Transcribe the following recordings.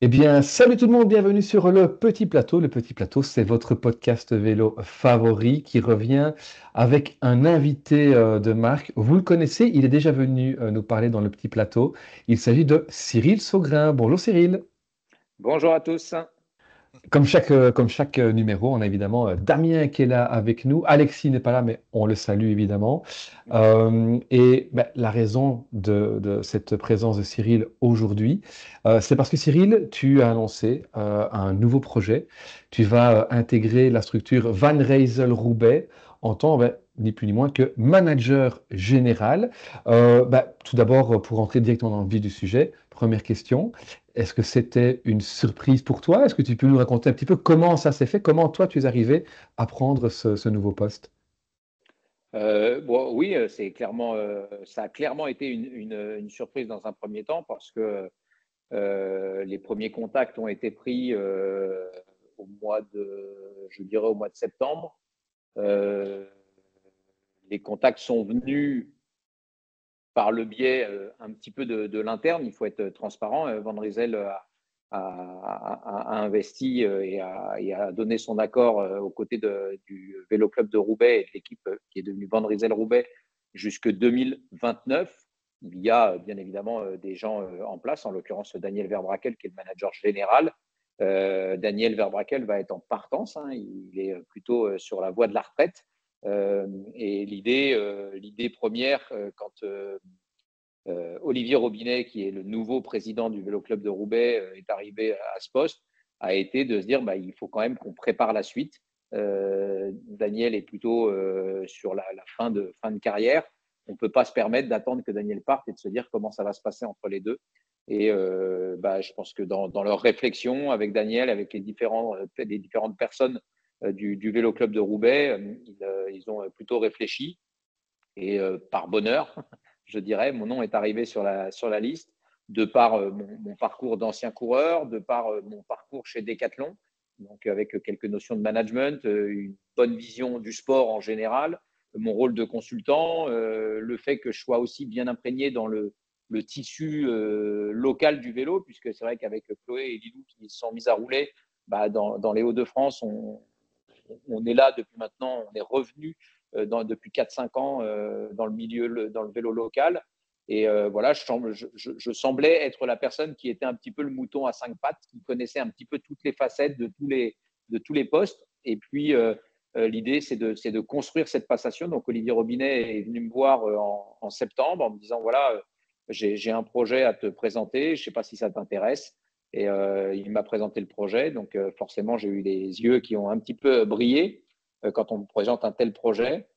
Eh bien, salut tout le monde, bienvenue sur le Petit Plateau. Le Petit Plateau, c'est votre podcast vélo favori qui revient avec un invité de marque. Vous le connaissez, il est déjà venu nous parler dans le Petit Plateau. Il s'agit de Cyril Saugrain. Bonjour Cyril. Bonjour à tous. Comme chaque numéro, on a évidemment Damien qui est là avec nous. Alexis n'est pas là, mais on le salue évidemment. La raison de cette présence de Cyril aujourd'hui, c'est parce que Cyril, tu as annoncé un nouveau projet. Tu vas intégrer la structure Van Rysel Roubaix en tant, ni plus ni moins que manager général. Tout d'abord, pour rentrer directement dans le vif du sujet, première question. Est-ce que c'était une surprise pour toi? Est-ce que tu peux nous raconter un petit peu comment ça s'est fait? Comment toi, tu es arrivé à prendre ce nouveau poste? Oui, ça a clairement été une surprise dans un premier temps parce que les premiers contacts ont été pris je dirais au mois de septembre. Euh, les contacts sont venus par le biais un petit peu de l'interne. Il faut être transparent. Van Rysel a investi et a donné son accord aux côtés du Vélo Club de Roubaix et de l'équipe qui est devenue Van Rysel Roubaix jusque 2029. Il y a bien évidemment des gens en place, en l'occurrence Daniel Verbrakel qui est le manager général. Daniel Verbrakel va être en partance, hein, il est plutôt sur la voie de la retraite. Et l'idée première, quand Olivier Robinet, qui est le nouveau président du Vélo Club de Roubaix, est arrivé à ce poste, a été de se dire il faut quand même qu'on prépare la suite. Daniel est plutôt sur la fin de carrière. On ne peut pas se permettre d'attendre que Daniel parte et de se dire comment ça va se passer entre les deux. Et je pense que dans leur réflexion avec Daniel, avec les différentes personnes du Vélo Club de Roubaix, ils ont plutôt réfléchi. Et par bonheur, je dirais, mon nom est arrivé sur la liste de par mon parcours d'ancien coureur, de par mon parcours chez Decathlon, donc avec quelques notions de management, une bonne vision du sport en général, mon rôle de consultant, le fait que je sois aussi bien imprégné dans le tissu local du vélo, puisque c'est vrai qu'avec Chloé et Lilou qui se sont mis à rouler dans les Hauts-de-France, on est là depuis maintenant, on est revenu depuis 4-5 ans dans le milieu, dans le vélo local. Et voilà, je semblais être la personne qui était un petit peu le mouton à 5 pattes, qui connaissait un petit peu toutes les facettes de tous les postes. Et puis, l'idée, c'est de construire cette passation. Donc, Olivier Robinet est venu me voir en septembre en me disant, voilà, j'ai un projet à te présenter, je ne sais pas si ça t'intéresse. Et il m'a présenté le projet. Donc, forcément, j'ai eu les yeux qui ont un petit peu brillé quand on me présente un tel projet.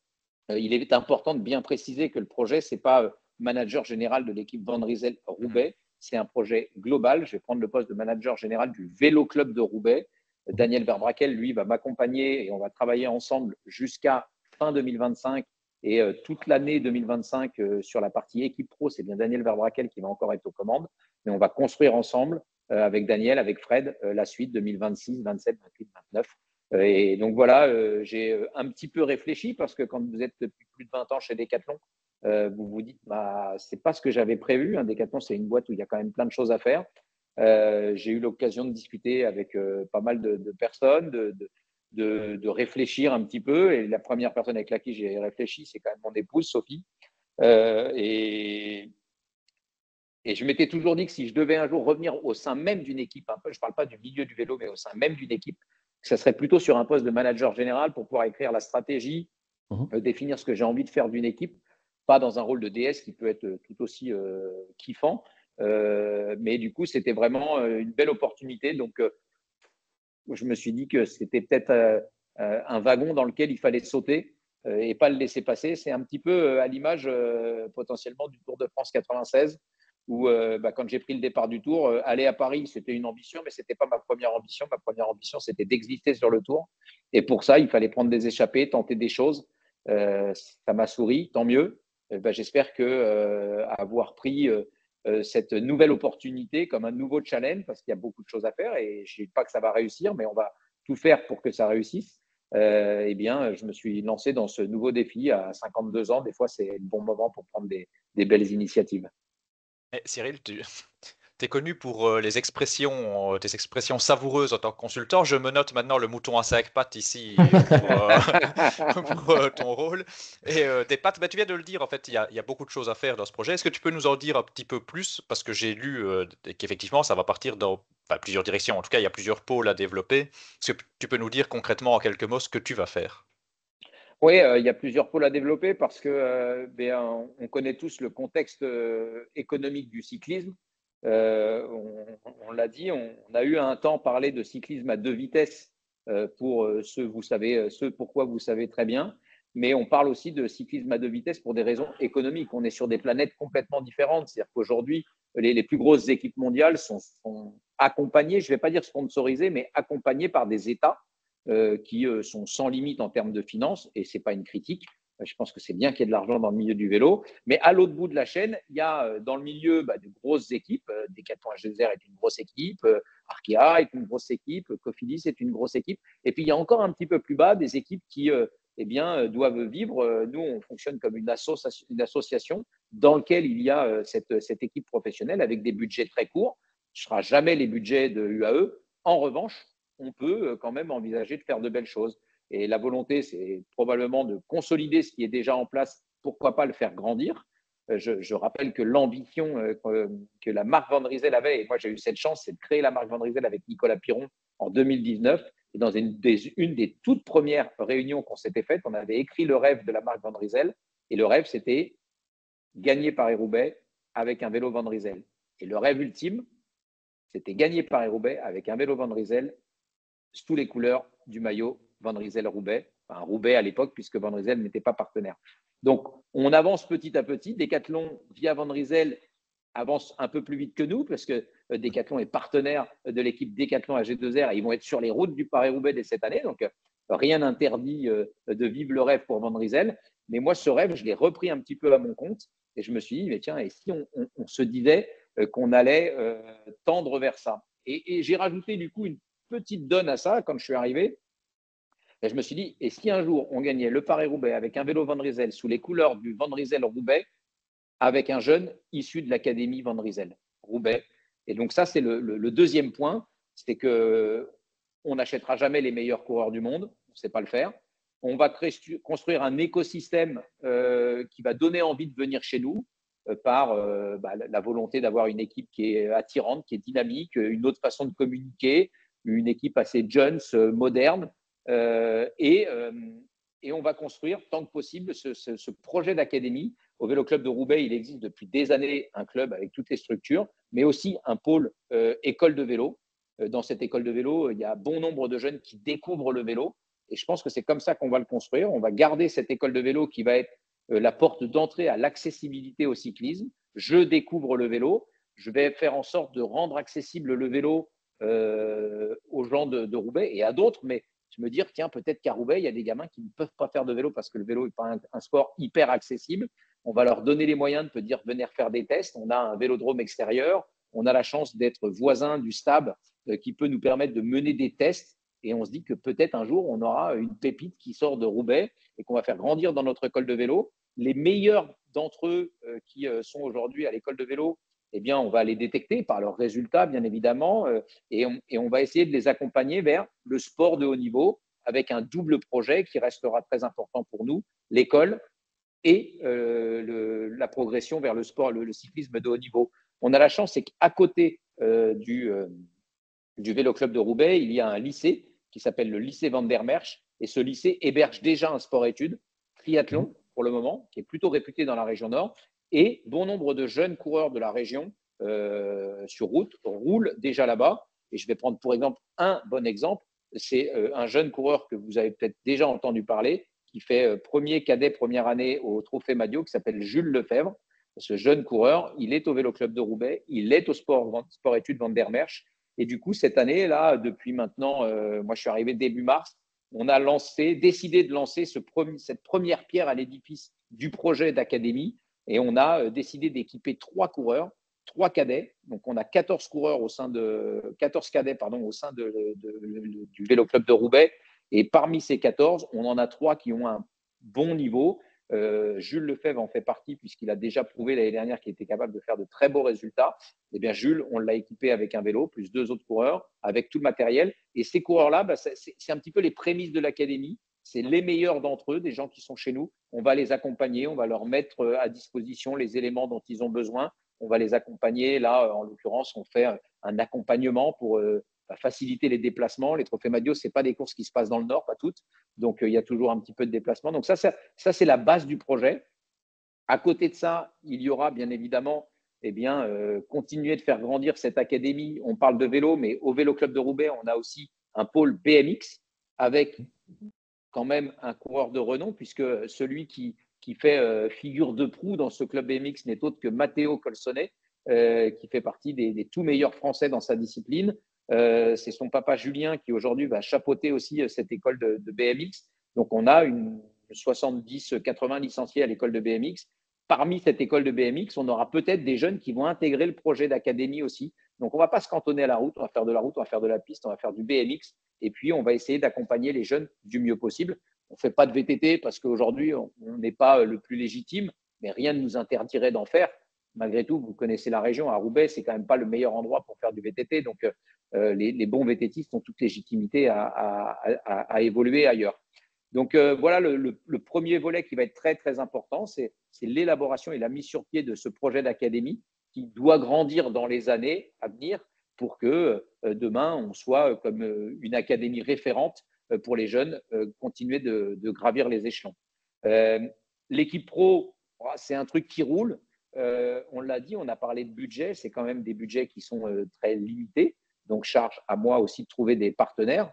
Il est important de bien préciser que le projet, ce n'est pas manager général de l'équipe Van Rysel Roubaix, c'est un projet global. Je vais prendre le poste de manager général du Vélo Club de Roubaix. Daniel Verbrakel, lui, va m'accompagner et on va travailler ensemble jusqu'à fin 2025 et toute l'année 2025 sur la partie équipe pro. C'est bien Daniel Verbrakel qui va encore être aux commandes, mais on va construire ensemble avec Daniel, avec Fred, la suite 2026, 27, 28, 29. Et donc voilà, j'ai un petit peu réfléchi parce que quand vous êtes depuis plus de 20 ans chez Decathlon, vous vous dites, c'est pas ce que j'avais prévu. Hein. Decathlon, c'est une boîte où il y a quand même plein de choses à faire. J'ai eu l'occasion de discuter avec pas mal de personnes, de réfléchir un petit peu. Et la première personne avec laquelle j'ai réfléchi, c'est quand même mon épouse, Sophie. Euh, et, et je m'étais toujours dit que si je devais un jour revenir au sein même d'une équipe, je ne parle pas du milieu du vélo, mais au sein même d'une équipe, ça serait plutôt sur un poste de manager général pour pouvoir écrire la stratégie, Mhm. définir ce que j'ai envie de faire d'une équipe, pas dans un rôle de DS qui peut être tout aussi kiffant. Mais du coup, c'était vraiment une belle opportunité. Donc, je me suis dit que c'était peut-être un wagon dans lequel il fallait sauter et pas le laisser passer. C'est un petit peu à l'image potentiellement du Tour de France 96 où quand j'ai pris le départ du Tour, aller à Paris, c'était une ambition, mais ce n'était pas ma première ambition. Ma première ambition, c'était d'exister sur le Tour. Et pour ça, il fallait prendre des échappées, tenter des choses. Ça m'a souri, tant mieux. J'espère que avoir pris cette nouvelle opportunité comme un nouveau challenge, parce qu'il y a beaucoup de choses à faire et je ne dis pas que ça va réussir, mais on va tout faire pour que ça réussisse. Eh bien, je me suis lancé dans ce nouveau défi à 52 ans. Des fois, c'est le bon moment pour prendre des belles initiatives. Cyril, tu es connu pour tes expressions savoureuses en tant que consultant. Je me note maintenant le mouton à 5 pattes ici pour ton rôle. Et tes pattes, bah, tu viens de le dire, en fait, il y a beaucoup de choses à faire dans ce projet. Est-ce que tu peux nous en dire un petit peu plus? Parce que j'ai lu qu'effectivement, ça va partir dans enfin, plusieurs directions. En tout cas, il y a plusieurs pôles à développer. Est-ce que tu peux nous dire concrètement en quelques mots ce que tu vas faire? Oui, il y a plusieurs pôles à développer parce que on connaît tous le contexte économique du cyclisme. On l'a dit, on a eu un temps parlé de cyclisme à 2 vitesses pour ce pourquoi vous savez très bien, mais on parle aussi de cyclisme à 2 vitesses pour des raisons économiques. On est sur des planètes complètement différentes. C'est-à-dire qu'aujourd'hui, les plus grosses équipes mondiales sont accompagnées, je ne vais pas dire sponsorisées, mais accompagnées par des États qui sont sans limite en termes de finances, et ce n'est pas une critique. Je pense que c'est bien qu'il y ait de l'argent dans le milieu du vélo. Mais à l'autre bout de la chaîne, il y a dans le milieu de grosses équipes. Decathlon HDR est une grosse équipe, Arkea est une grosse équipe, Cofidis est une grosse équipe. Et puis, il y a encore un petit peu plus bas des équipes qui doivent vivre. Nous, on fonctionne comme une association dans laquelle il y a cette équipe professionnelle avec des budgets très courts. Ce ne sera jamais les budgets de l'UAE. En revanche, on peut quand même envisager de faire de belles choses. Et la volonté, c'est probablement de consolider ce qui est déjà en place, pourquoi pas le faire grandir. Je rappelle que l'ambition que la marque Van Rysel avait, et moi j'ai eu cette chance, c'est de créer la marque Van Rysel avec Nicolas Piron en 2019. Et dans une des toutes premières réunions qu'on s'était faites, on avait écrit le rêve de la marque Van Rysel. Et le rêve, c'était gagner Paris-Roubaix avec un vélo Van Rysel. Et le rêve ultime, c'était gagner Paris-Roubaix avec un vélo Van Rysel sous les couleurs du maillot Van Rysel-Roubaix, enfin Roubaix à l'époque, puisque Van Rysel n'était pas partenaire. Donc, on avance petit à petit. Decathlon, via Van Rysel, avance un peu plus vite que nous, parce que Decathlon est partenaire de l'équipe Decathlon AG2R et ils vont être sur les routes du Paris-Roubaix dès cette année. Donc, rien n'interdit de vivre le rêve pour Van Rysel. Mais moi, ce rêve, je l'ai repris un petit peu à mon compte et je me suis dit, mais tiens, et si on se disait qu'on allait tendre vers ça? Et j'ai rajouté du coup une petite donne à ça quand je suis arrivé. Et je me suis dit, et si un jour on gagnait le Paris-Roubaix avec un vélo Van Rysel sous les couleurs du Van Rysel-Roubaix avec un jeune issu de l'académie Van Rysel-Roubaix? Et donc ça, c'est le deuxième point, c'est qu'on n'achètera jamais les meilleurs coureurs du monde, on ne sait pas le faire. On va construire un écosystème qui va donner envie de venir chez nous par la volonté d'avoir une équipe qui est attirante, qui est dynamique, une autre façon de communiquer, une équipe assez jeune, moderne. Et on va construire tant que possible ce projet d'académie. Au Vélo Club de Roubaix, il existe depuis des années un club avec toutes les structures, mais aussi un pôle école de vélo. Dans cette école de vélo, il y a bon nombre de jeunes qui découvrent le vélo. Et je pense que c'est comme ça qu'on va le construire. On va garder cette école de vélo qui va être la porte d'entrée à l'accessibilité au cyclisme. Je découvre le vélo. Je vais faire en sorte de rendre accessible le vélo aux gens de Roubaix et à d'autres, mais je me dire, tiens, peut-être qu'à Roubaix, il y a des gamins qui ne peuvent pas faire de vélo parce que le vélo n'est pas un sport hyper accessible. On va leur donner les moyens de dire, venir faire des tests. On a un vélodrome extérieur. On a la chance d'être voisin du STAB qui peut nous permettre de mener des tests. Et on se dit que peut-être un jour, on aura une pépite qui sort de Roubaix et qu'on va faire grandir dans notre école de vélo. Les meilleurs d'entre eux qui sont aujourd'hui à l'école de vélo, eh bien, on va les détecter par leurs résultats, bien évidemment, et on va essayer de les accompagner vers le sport de haut niveau avec un double projet qui restera très important pour nous, l'école et la progression vers le sport, le cyclisme de haut niveau. On a la chance, c'est qu'à côté du Vélo Club de Roubaix, il y a un lycée qui s'appelle le lycée Van der Merch, et ce lycée héberge déjà un sport-études, triathlon pour le moment, qui est plutôt réputé dans la région Nord, et bon nombre de jeunes coureurs de la région sur route roulent déjà là-bas. Et je vais prendre pour exemple un bon exemple, c'est un jeune coureur que vous avez peut-être déjà entendu parler, qui fait premier cadet première année au Trophée Madio, qui s'appelle Jules Lefebvre. Ce jeune coureur, il est au Vélo Club de Roubaix, il est au sport-études Van der Merch. Et du coup, cette année, là, depuis maintenant, moi je suis arrivé début mars, on a décidé de lancer cette première pierre à l'édifice du projet d'académie. Et on a décidé d'équiper 3 coureurs, 3 cadets. Donc, on a 14 coureurs 14 cadets au sein du Vélo Club de Roubaix. Et parmi ces 14, on en a 3 qui ont un bon niveau. Jules Lefebvre en fait partie puisqu'il a déjà prouvé l'année dernière qu'il était capable de faire de très beaux résultats. Eh bien, Jules, on l'a équipé avec un vélo, plus 2 autres coureurs, avec tout le matériel. Et ces coureurs-là, c'est un petit peu les prémices de l'académie. C'est les meilleurs d'entre eux, des gens qui sont chez nous. On va les accompagner, on va leur mettre à disposition les éléments dont ils ont besoin. On va les accompagner. Là, en l'occurrence, on fait un accompagnement pour faciliter les déplacements. Les trophées Madio, ce n'est pas des courses qui se passent dans le Nord, pas toutes. Donc, il y a toujours un petit peu de déplacement. Donc, ça c'est la base du projet. À côté de ça, il y aura bien évidemment continuer de faire grandir cette académie. On parle de vélo, mais au Vélo Club de Roubaix, on a aussi un pôle BMX avec quand même un coureur de renom, puisque celui qui fait figure de proue dans ce club BMX n'est autre que Matteo Colsonnet, qui fait partie des tout meilleurs Français dans sa discipline. C'est son papa Julien qui aujourd'hui va chapeauter aussi cette école de BMX. Donc on a une 70-80 licenciés à l'école de BMX. Parmi cette école de BMX, on aura peut-être des jeunes qui vont intégrer le projet d'académie aussi. Donc on ne va pas se cantonner à la route, on va faire de la route, on va faire de la piste, on va faire du BMX. Et puis on va essayer d'accompagner les jeunes du mieux possible. On ne fait pas de VTT parce qu'aujourd'hui, on n'est pas le plus légitime, mais rien ne nous interdirait d'en faire. Malgré tout, vous connaissez la région, à Roubaix, c'est quand même pas le meilleur endroit pour faire du VTT. Donc, les bons VTTistes ont toute légitimité à évoluer ailleurs. Donc, voilà le premier volet qui va être très, très important, c'est l'élaboration et la mise sur pied de ce projet d'académie qui doit grandir dans les années à venir pour que demain, on soit comme une académie référente pour les jeunes, continuer de gravir les échelons. L'équipe pro, c'est un truc qui roule. On l'a dit, on a parlé de budget, c'est quand même des budgets qui sont très limités. Donc, charge à moi aussi de trouver des partenaires.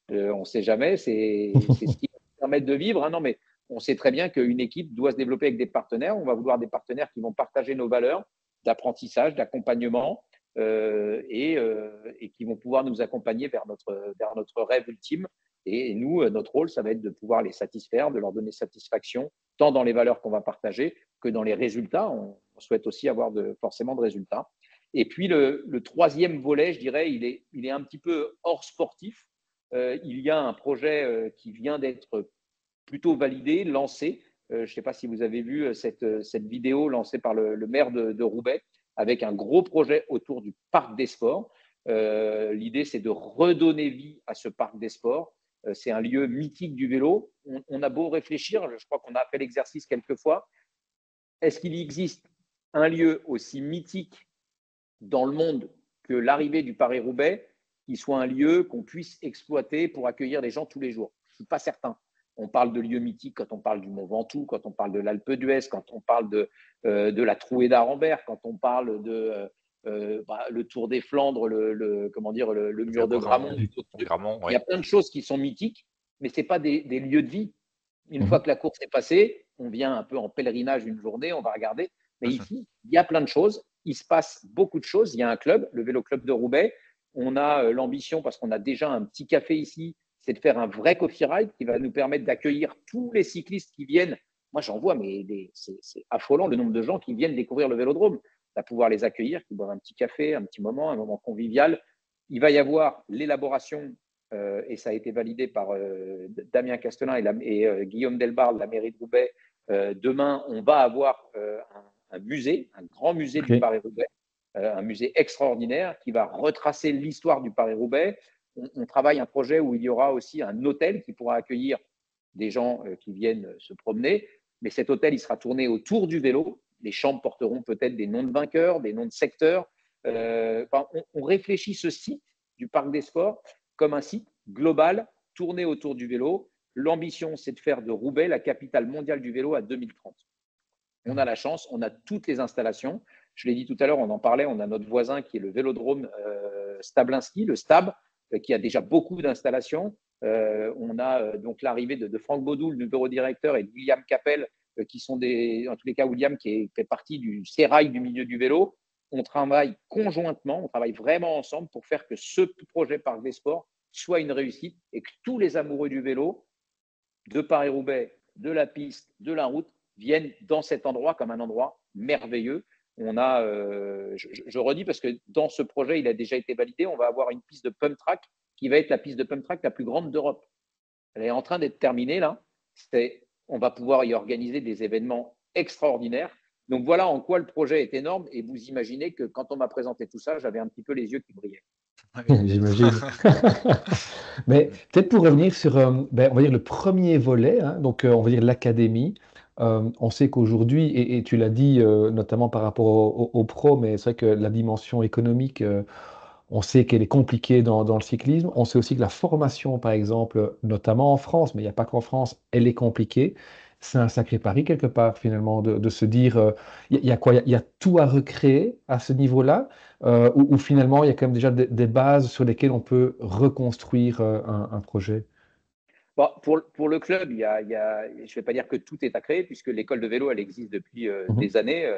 On ne sait jamais, c'est ce qui va nous permettre de vivre. Hein. Non, mais on sait très bien qu'une équipe doit se développer avec des partenaires. On va vouloir des partenaires qui vont partager nos valeurs d'apprentissage, d'accompagnement et qui vont pouvoir nous accompagner vers notre rêve ultime. Et nous, notre rôle, ça va être de pouvoir les satisfaire, de leur donner satisfaction, tant dans les valeurs qu'on va partager que dans les résultats. On souhaite aussi avoir forcément de résultats. Et puis, le troisième volet, je dirais, il est un petit peu hors sportif. Il y a un projet qui vient d'être plutôt validé, lancé. Je ne sais pas si vous avez vu cette vidéo lancée par le maire de Roubaix avec un gros projet autour du parc des sports. L'idée, c'est de redonner vie à ce parc des sports. C'est un lieu mythique du vélo. On a beau réfléchir, je crois qu'on a fait l'exercice quelques fois. Est-ce qu'il existe un lieu aussi mythique dans le monde que l'arrivée du Paris-Roubaix qui soit un lieu qu'on puisse exploiter pour accueillir les gens tous les jours? Je ne suis pas certain. On parle de lieux mythiques quand on parle du Mont Ventoux, quand on parle de l'Alpe d'Huez, quand on parle de la Trouée d'Arambert, quand on parle de le Tour des Flandres, le mur de Grammont. Il y a plein de choses qui sont mythiques, mais ce n'est pas des lieux de vie. Une fois que la course est passée, on vient un peu en pèlerinage une journée, on va regarder. Mais ici, il y a plein de choses. Il se passe beaucoup de choses. Il y a un club, le Vélo Club de Roubaix. On a l'ambition, parce qu'on a déjà un petit café ici, c'est de faire un vrai coffee ride qui va nous permettre d'accueillir tous les cyclistes qui viennent. Moi, j'en vois, mais c'est affolant le nombre de gens qui viennent découvrir le vélodrome. À pouvoir les accueillir, qui boivent un petit café, un petit moment, un moment convivial. Il va y avoir l'élaboration, et ça a été validé par Damien Castelin et Guillaume Delbarre de la mairie de Roubaix. Demain, on va avoir un musée, un grand musée du Paris-Roubaix, un musée extraordinaire qui va retracer l'histoire du Paris-Roubaix. On travaille un projet où il y aura aussi un hôtel qui pourra accueillir des gens qui viennent se promener. Mais cet hôtel, il sera tourné autour du vélo. Les chambres porteront peut-être des noms de vainqueurs, des noms de secteurs. On réfléchit ce site du Parc des Sports comme un site global tourné autour du vélo. L'ambition, c'est de faire de Roubaix la capitale mondiale du vélo à 2030. On a la chance, on a toutes les installations. Je l'ai dit tout à l'heure, on en parlait, on a notre voisin qui est le vélodrome Stablinski, le Stab, qui a déjà beaucoup d'installations. On a donc l'arrivée de Franck Baudou, le nouveau directeur, et de William Capel, qui sont en tous les cas, William qui fait partie du sérail du milieu du vélo. On travaille conjointement, on travaille vraiment ensemble pour faire que ce projet Parc des Sports soit une réussite et que tous les amoureux du vélo, de Paris-Roubaix, de la piste, de la route, viennent dans cet endroit comme un endroit merveilleux. On a, je redis parce que dans ce projet, il a déjà été validé, on va avoir une piste de pump track qui va être la piste de pump track la plus grande d'Europe. Elle est en train d'être terminée là. on va pouvoir y organiser des événements extraordinaires. Donc voilà en quoi le projet est énorme. Et vous imaginez que quand on m'a présenté tout ça, j'avais un petit peu les yeux qui brillaient. J'imagine. Mais peut-être pour revenir sur, on va dire le premier volet, hein, donc on va dire l'académie. On sait qu'aujourd'hui, et tu l'as dit notamment par rapport aux pros, mais c'est vrai que la dimension économique, on sait qu'elle est compliquée dans le cyclisme. On sait aussi que la formation, par exemple, notamment en France, mais il n'y a pas qu'en France, elle est compliquée. C'est un sacré pari quelque part, finalement, de se dire, il y a quoi? Il y a tout à recréer à ce niveau-là, ou finalement, il y a quand même déjà des bases sur lesquelles on peut reconstruire un projet. Bon, pour le club, je ne vais pas dire que tout est à créer, puisque l'école de vélo, elle existe depuis Mhm. des années.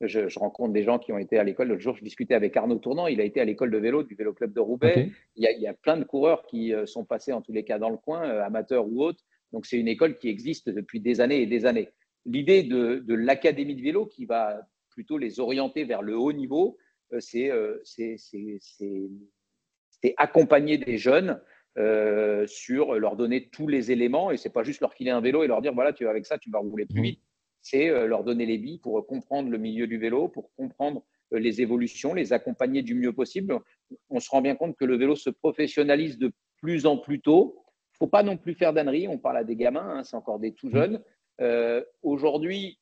Je rencontre des gens qui ont été à l'école. L'autre jour, je discutais avec Arnaud Tournant. Il a été à l'école de vélo du Vélo Club de Ok. Roubaix. Il y a plein de coureurs qui sont passés, en tous les cas, dans le coin, amateurs ou autres. Donc, c'est une école qui existe depuis des années et des années. L'idée de l'académie de vélo qui va plutôt les orienter vers le haut niveau, c'est accompagner des jeunes sur leur donner tous les éléments. Et c'est pas juste leur filer un vélo et leur dire voilà, tu vas avec ça, tu vas rouler plus Mhm. vite. C'est leur donner les billes pour comprendre le milieu du vélo, pour comprendre les évolutions, les accompagner du mieux possible. On se rend bien compte que le vélo se professionnalise de plus en plus tôt. Il ne faut pas non plus faire d'âneries. On parle à des gamins, hein, c'est encore des tout Mhm. jeunes. Aujourd'hui,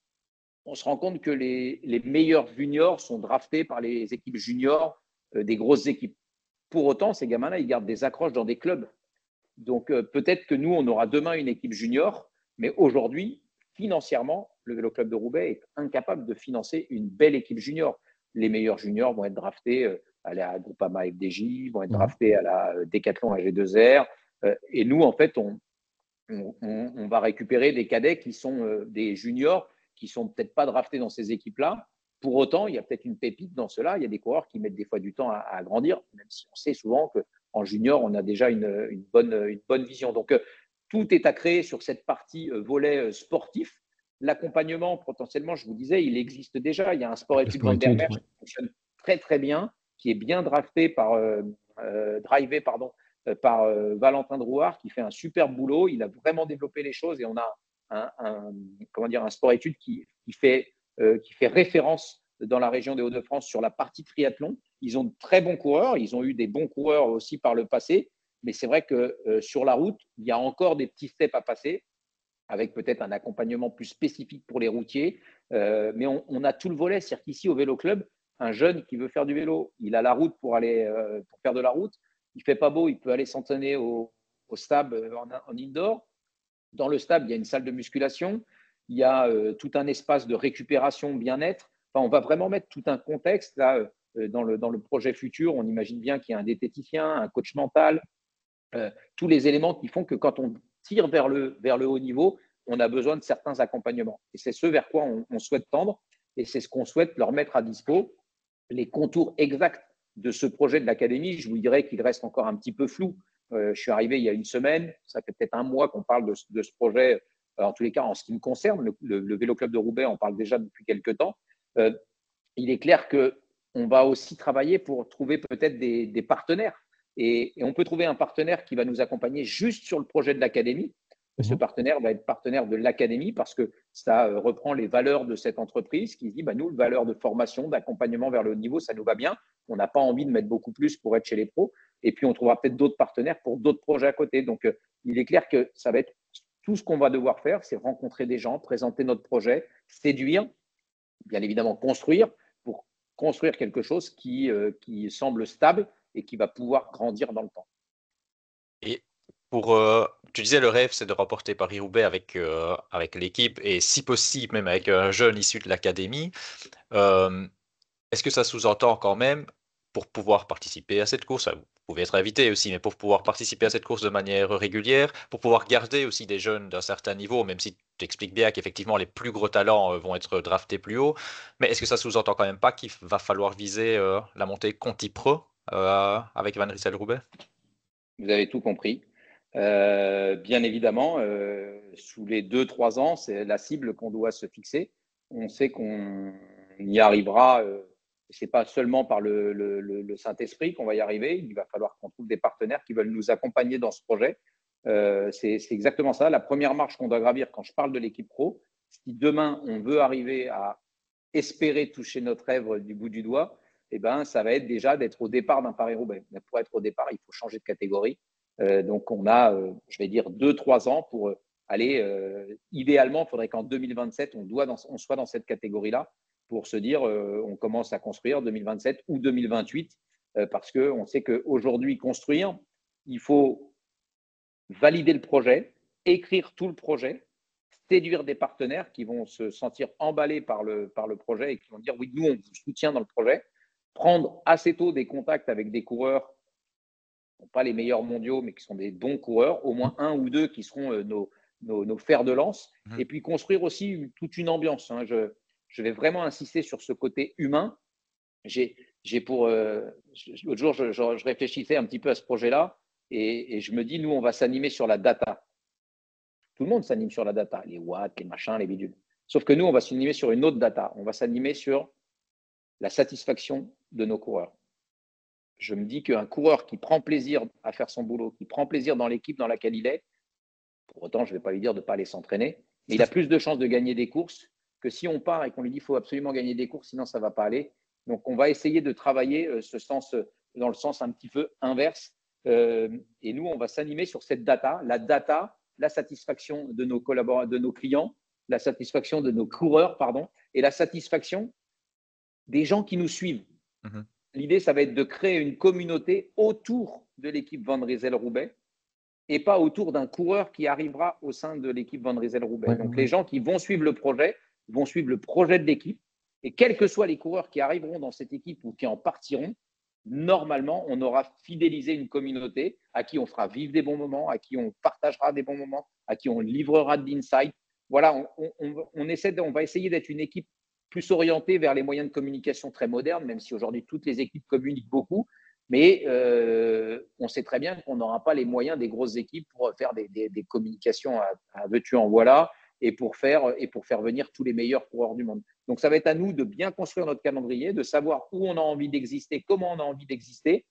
on se rend compte que les meilleurs juniors sont draftés par les équipes juniors des grosses équipes. Pour autant, ces gamins-là, ils gardent des accroches dans des clubs. Donc, peut-être que nous, on aura demain une équipe junior, mais aujourd'hui, financièrement, le Vélo Club de Roubaix est incapable de financer une belle équipe junior. Les meilleurs juniors vont être draftés à la Groupama FDJ, vont être Mhm. draftés à la Décathlon AG2R. Et nous, en fait, on va récupérer des cadets qui sont des juniors qui sont peut-être pas draftés dans ces équipes-là. Pour autant, il y a peut-être une pépite dans cela. Il y a des coureurs qui mettent des fois du temps à grandir, même si on sait souvent qu'en junior, on a déjà une bonne vision. Donc, tout est à créer sur cette partie volet sportif. L'accompagnement, potentiellement, je vous disais, il existe déjà. Il y a un Le sport-études sport Van der études, Merch oui. qui fonctionne très, très bien, qui est bien drafté drivé par Valentin Drouard, qui fait un super boulot. Il a vraiment développé les choses et on a un sport-études qui fait référence dans la région des Hauts-de-France sur la partie triathlon. Ils ont de très bons coureurs, ils ont eu des bons coureurs aussi par le passé, mais c'est vrai que sur la route, il y a encore des petits steps à passer avec peut-être un accompagnement plus spécifique pour les routiers. Mais on a tout le volet. C'est-à-dire qu'ici, au Vélo Club, un jeune qui veut faire du vélo, il a la route pour faire de la route. Il fait pas beau, il peut aller s'entraîner au STAB en indoor. Dans le STAB, il y a une salle de musculation. Il y a tout un espace de récupération, bien-être. Enfin, on va vraiment mettre tout un contexte là dans le projet futur. On imagine bien qu'il y a un diététicien, un coach mental, tous les éléments qui font que quand on tire vers le haut niveau, on a besoin de certains accompagnements. Et c'est ce vers quoi on souhaite tendre et c'est ce qu'on souhaite leur mettre à dispo. Les contours exacts de ce projet de l'académie, je vous dirais qu'il reste encore un petit peu flou. Je suis arrivé il y a une semaine, ça fait peut-être un mois qu'on parle de ce projet. En tous les cas, en ce qui me concerne, le Vélo Club de Roubaix en parle déjà depuis quelques temps. Il est clair qu'on va aussi travailler pour trouver peut-être des partenaires. Et on peut trouver un partenaire qui va nous accompagner juste sur le projet de l'académie. Ce Mhm. partenaire va être partenaire de l'académie parce que ça reprend les valeurs de cette entreprise qui se dit bah, nous, valeurs de formation, d'accompagnement vers le haut niveau, ça nous va bien. On n'a pas envie de mettre beaucoup plus pour être chez les pros. Et puis, on trouvera peut-être d'autres partenaires pour d'autres projets à côté. Donc, il est clair que ça va être tout ce qu'on va devoir faire, c'est rencontrer des gens, présenter notre projet, séduire, bien évidemment construire pour construire quelque chose qui semble stable et qui va pouvoir grandir dans le temps. Et tu disais le rêve, c'est de remporter Paris-Roubaix avec l'équipe et si possible même avec un jeune issu de l'académie. Euh, Est-ce que ça sous-entend quand même, pour pouvoir participer à cette course, vous pouvez être invité aussi, mais pour pouvoir participer à cette course de manière régulière, pour pouvoir garder aussi des jeunes d'un certain niveau, même si tu expliques bien qu'effectivement les plus gros talents vont être draftés plus haut, mais est-ce que ça sous-entend quand même pas qu'il va falloir viser la montée Conti Pro avec Van Rysel-Roubaix? Vous avez tout compris. Bien évidemment, sous les 2-3 ans, c'est la cible qu'on doit se fixer. On sait qu'on y arrivera. Ce n'est pas seulement par le Saint-Esprit qu'on va y arriver. Il va falloir qu'on trouve des partenaires qui veulent nous accompagner dans ce projet. C'est exactement ça. La première marche qu'on doit gravir quand je parle de l'équipe pro, si demain on veut arriver à espérer toucher notre rêve du bout du doigt, eh ben, ça va être déjà d'être au départ d'un Paris-Roubaix. Mais pour être au départ, il faut changer de catégorie. Donc, on a, je vais dire, 2-3 ans pour aller. Idéalement, il faudrait qu'en 2027, on soit dans cette catégorie-là pour se dire on commence à construire 2027 ou 2028 parce qu'on sait qu'aujourd'hui, construire, il faut valider le projet, écrire tout le projet, séduire des partenaires qui vont se sentir emballés par le projet et qui vont dire oui, nous, on vous soutient dans le projet, prendre assez tôt des contacts avec des coureurs, pas les meilleurs mondiaux, mais qui sont des bons coureurs, au moins un ou deux qui seront nos fers de lance, et puis construire aussi toute une ambiance. Hein. Je vais vraiment insister sur ce côté humain. L'autre jour, je réfléchissais un petit peu à ce projet-là, et je me dis, nous, on va s'animer sur la data. Tout le monde s'anime sur la data, les watts, les machins, les bidules. Sauf que nous, on va s'animer sur une autre data. On va s'animer sur la satisfaction de nos coureurs. Je me dis qu'un coureur qui prend plaisir à faire son boulot, qui prend plaisir dans l'équipe dans laquelle il est, pour autant, je ne vais pas lui dire de ne pas aller s'entraîner, mais il a plus de chances de gagner des courses que si on part et qu'on lui dit qu'il faut absolument gagner des courses, sinon ça ne va pas aller. Donc, on va essayer de travailler dans le sens un petit peu inverse. Et nous, on va s'animer sur cette data, la satisfaction de nos collaborateurs, de nos clients, la satisfaction de nos coureurs, et la satisfaction des gens qui nous suivent. L'idée, ça va être de créer une communauté autour de l'équipe Van Rysel-Roubaix et pas autour d'un coureur qui arrivera au sein de l'équipe Van Rysel-Roubaix. Ouais, Donc, les gens qui vont suivre le projet vont suivre le projet de l'équipe. Et quels que soient les coureurs qui arriveront dans cette équipe ou qui en partiront, normalement, on aura fidélisé une communauté à qui on fera vivre des bons moments, à qui on partagera des bons moments, à qui on livrera de l'insight. Voilà, on va essayer d'être une équipe plus orientée vers les moyens de communication très modernes, même si aujourd'hui toutes les équipes communiquent beaucoup. Mais on sait très bien qu'on n'aura pas les moyens des grosses équipes pour faire des communications à veux-tu en voilà et pour faire venir tous les meilleurs coureurs du monde. Donc, ça va être à nous de bien construire notre calendrier, de savoir où on a envie d'exister, comment on a envie d'exister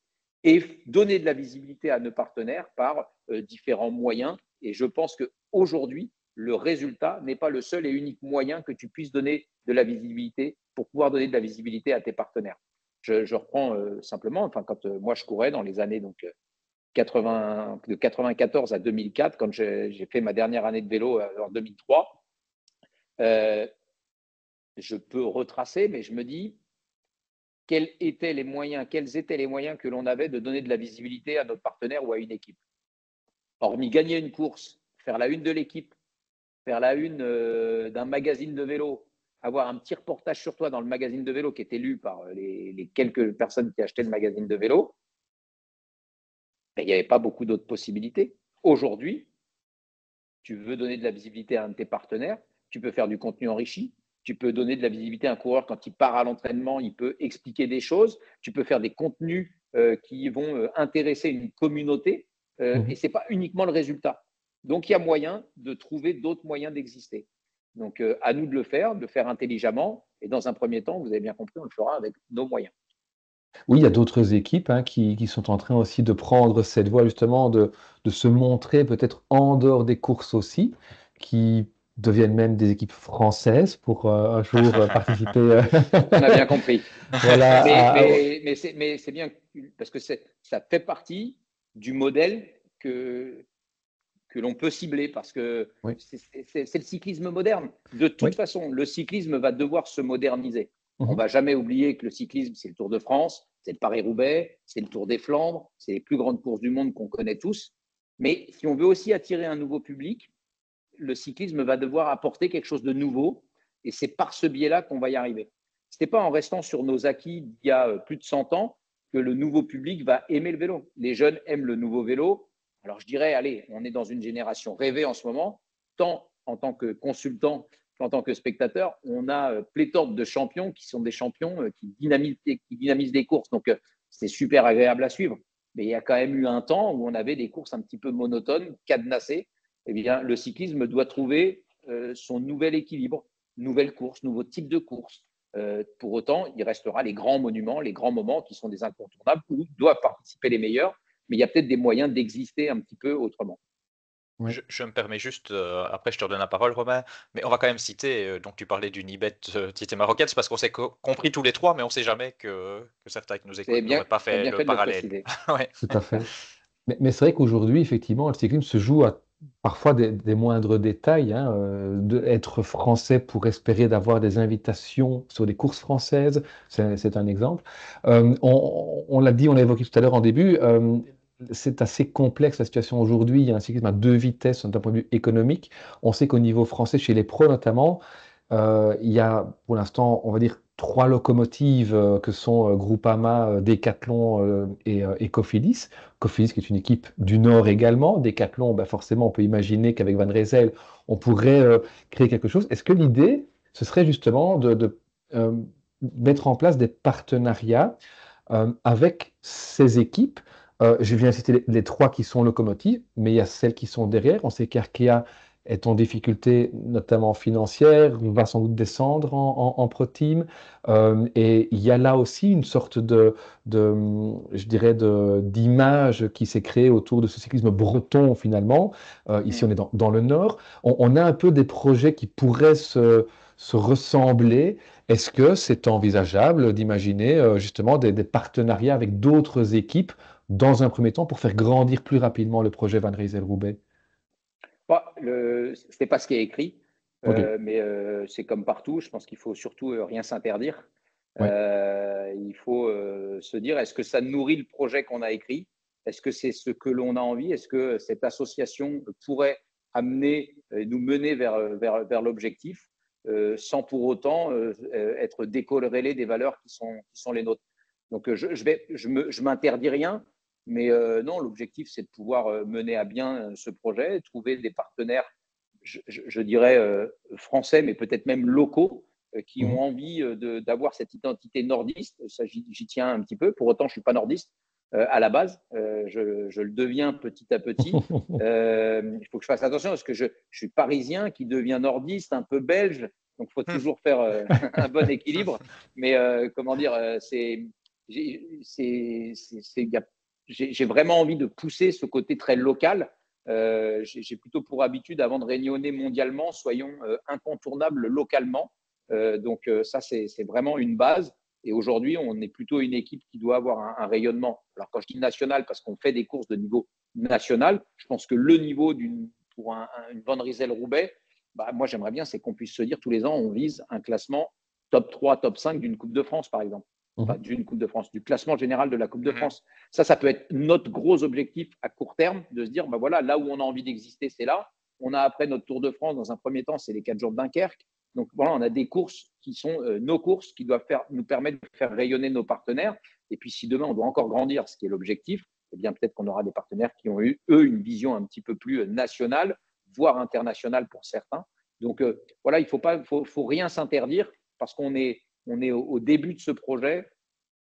et donner de la visibilité à nos partenaires par différents moyens. Et je pense qu'aujourd'hui, le résultat n'est pas le seul et unique moyen que tu puisses donner de la visibilité pour pouvoir donner de la visibilité à tes partenaires. Je reprends simplement, quand moi je courais dans les années de 94 à 2004, quand j'ai fait ma dernière année de vélo en 2003, je peux retracer, mais je me dis quels étaient les moyens que l'on avait de donner de la visibilité à notre partenaire ou à une équipe. Hormis gagner une course, faire la une de l'équipe, faire la une d'un magazine de vélo, avoir un petit reportage sur toi dans le magazine de vélo qui était lu par les quelques personnes qui achetaient le magazine de vélo, ben, il n'y avait pas beaucoup d'autres possibilités. Aujourd'hui, tu veux donner de la visibilité à un de tes partenaires, tu peux faire du contenu enrichi, tu peux donner de la visibilité à un coureur quand il part à l'entraînement, il peut expliquer des choses, tu peux faire des contenus qui vont intéresser une communauté et ce n'est pas uniquement le résultat. Donc, il y a moyen de trouver d'autres moyens d'exister. Donc, à nous de le faire intelligemment. Et dans un premier temps, vous avez bien compris, on le fera avec nos moyens. Oui, il y a d'autres équipes qui sont en train aussi de prendre cette voie justement de se montrer peut-être en dehors des courses aussi, qui deviennent même des équipes françaises pour un jour participer. On a bien compris. Voilà. Mais c'est bien parce que ça fait partie du modèle que l'on peut cibler parce que Oui. c'est le cyclisme moderne. De toute façon, le cyclisme va devoir se moderniser. On ne va jamais oublier que le cyclisme, c'est le Tour de France, c'est le Paris-Roubaix, c'est le Tour des Flandres, c'est les plus grandes courses du monde qu'on connaît tous. Mais si on veut aussi attirer un nouveau public, le cyclisme va devoir apporter quelque chose de nouveau et c'est par ce biais-là qu'on va y arriver. Ce n'est pas en restant sur nos acquis d'il y a plus de 100 ans que le nouveau public va aimer le vélo. Les jeunes aiment le nouveau vélo. Alors, je dirais, allez, on est dans une génération rêvée en ce moment, tant en tant que consultant qu'en tant que spectateur. On a pléthore de champions qui sont des champions qui dynamisent des courses. Donc, c'est super agréable à suivre. Mais il y a quand même eu un temps où on avait des courses un petit peu monotones, cadenassées. Eh bien, le cyclisme doit trouver son nouvel équilibre, nouvelle course, nouveau type de course. Pour autant, il restera les grands monuments, les grands moments qui sont des incontournables où doivent participer les meilleurs, mais il y a peut-être des moyens d'exister un petit peu autrement. Ouais. Je me permets juste, après je te redonne la parole Romain, mais on va quand même citer, donc tu parlais d'Unibet, Tieté Marocaine, c'est parce qu'on s'est compris tous les 3, mais on sait jamais que certains qui nous C'est écoutent bien, n'auraient pas tu as fait bien le fait de le parallèle. préciser. Ouais. Tout à fait. Mais c'est vrai qu'aujourd'hui, effectivement, le cyclisme se joue à parfois des moindres détails, hein, être français pour espérer d'avoir des invitations sur des courses françaises, c'est un exemple. On l'a dit, on l'a évoqué tout à l'heure en début, c'est assez complexe la situation aujourd'hui. Il y a un cyclisme à deux vitesses d'un point de vue économique. On sait qu'au niveau français, chez les pros notamment, il y a pour l'instant, on va dire, trois locomotives que sont Groupama, Decathlon et Cofidis. Cofidis qui est une équipe du Nord également. Decathlon, bah forcément, on peut imaginer qu'avec Van Rysel, on pourrait créer quelque chose. Est-ce que l'idée, ce serait justement de mettre en place des partenariats avec ces équipes? Je viens de citer les trois qui sont locomotives, mais il y a celles qui sont derrière. On sait qu'Arkea est en difficulté, notamment financière, va sans doute descendre en Pro Team. Et il y a là aussi une sorte je dirais, d'image qui s'est créée autour de ce cyclisme breton finalement. Ici, on est dans le Nord. On a un peu des projets qui pourraient se ressembler. Est-ce que c'est envisageable d'imaginer justement des partenariats avec d'autres équipes dans un premier temps pour faire grandir plus rapidement le projet Van Rysel-Roubaix? Ce n'est pas ce qui est écrit, Ok, mais c'est comme partout. Je pense qu'il faut surtout rien s'interdire. ouais. Il faut se dire, est-ce que ça nourrit le projet qu'on a écrit? Est-ce que c'est ce que l'on a envie? Est-ce que cette association pourrait nous mener vers l'objectif sans pour autant être décorrélé des valeurs qui sont les nôtres? Donc, je m'interdis rien, mais non, l'objectif, c'est de pouvoir mener à bien ce projet, trouver des partenaires, je dirais, français, mais peut-être même locaux, qui ont Mhm. envie d'avoir cette identité nordiste. Ça, j'y tiens un petit peu. Pour autant, je ne suis pas nordiste à la base. Je le deviens petit à petit. Il faut que je fasse attention parce que je suis parisien qui devient nordiste, un peu belge. Donc, il faut toujours faire un bon équilibre. Mais comment dire, j'ai vraiment envie de pousser ce côté très local. J'ai plutôt pour habitude, avant de rayonner mondialement, soyons incontournables localement. Donc ça, c'est vraiment une base. Et aujourd'hui, on est plutôt une équipe qui doit avoir un rayonnement. Alors quand je dis national, parce qu'on fait des courses de niveau national, je pense que le niveau pour une Van Rysel-Roubaix, bah, moi j'aimerais bien, c'est qu'on puisse se dire tous les ans, on vise un classement top 3, top 5 d'une Coupe de France, par exemple. Enfin, Mhm. d'une Coupe de France, du classement général de la Coupe de Mhm. France. Ça peut être notre gros objectif à court terme, de se dire, bah voilà, là où on a envie d'exister, c'est là. On a après notre Tour de France, dans un premier temps, c'est les 4 jours de Dunkerque. Donc voilà, on a des courses qui sont nos courses, qui doivent nous permettre de faire rayonner nos partenaires. Et puis si demain on doit encore grandir, ce qui est l'objectif, eh bien peut-être qu'on aura des partenaires qui ont eu, eux, une vision un petit peu plus nationale, voire internationale pour certains. Donc voilà, il faut rien s'interdire parce on est au début de ce projet.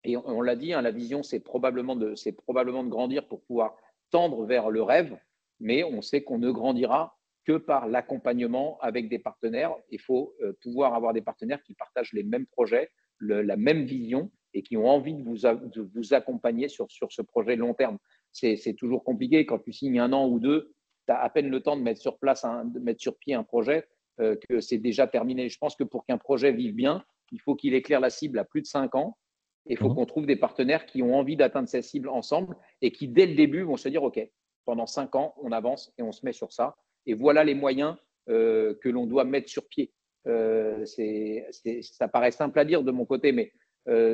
Et on l'a dit, hein, la vision, c'est probablement de grandir pour pouvoir tendre vers le rêve, mais on sait qu'on ne grandira que par l'accompagnement avec des partenaires. Il faut pouvoir avoir des partenaires qui partagent les mêmes projets, la même vision et qui ont envie de vous accompagner sur ce projet long terme. C'est toujours compliqué quand tu signes un an ou deux, tu as à peine le temps de mettre sur place, de mettre sur pied un projet, que c'est déjà terminé. Je pense que pour qu'un projet vive bien, il faut qu'il éclaire la cible à plus de 5 ans. Il faut Mhm. qu'on trouve des partenaires qui ont envie d'atteindre ces cibles ensemble et qui, dès le début, vont se dire, OK, pendant 5 ans, on avance et on se met sur ça. Et voilà les moyens que l'on doit mettre sur pied. Ça paraît simple à dire de mon côté, mais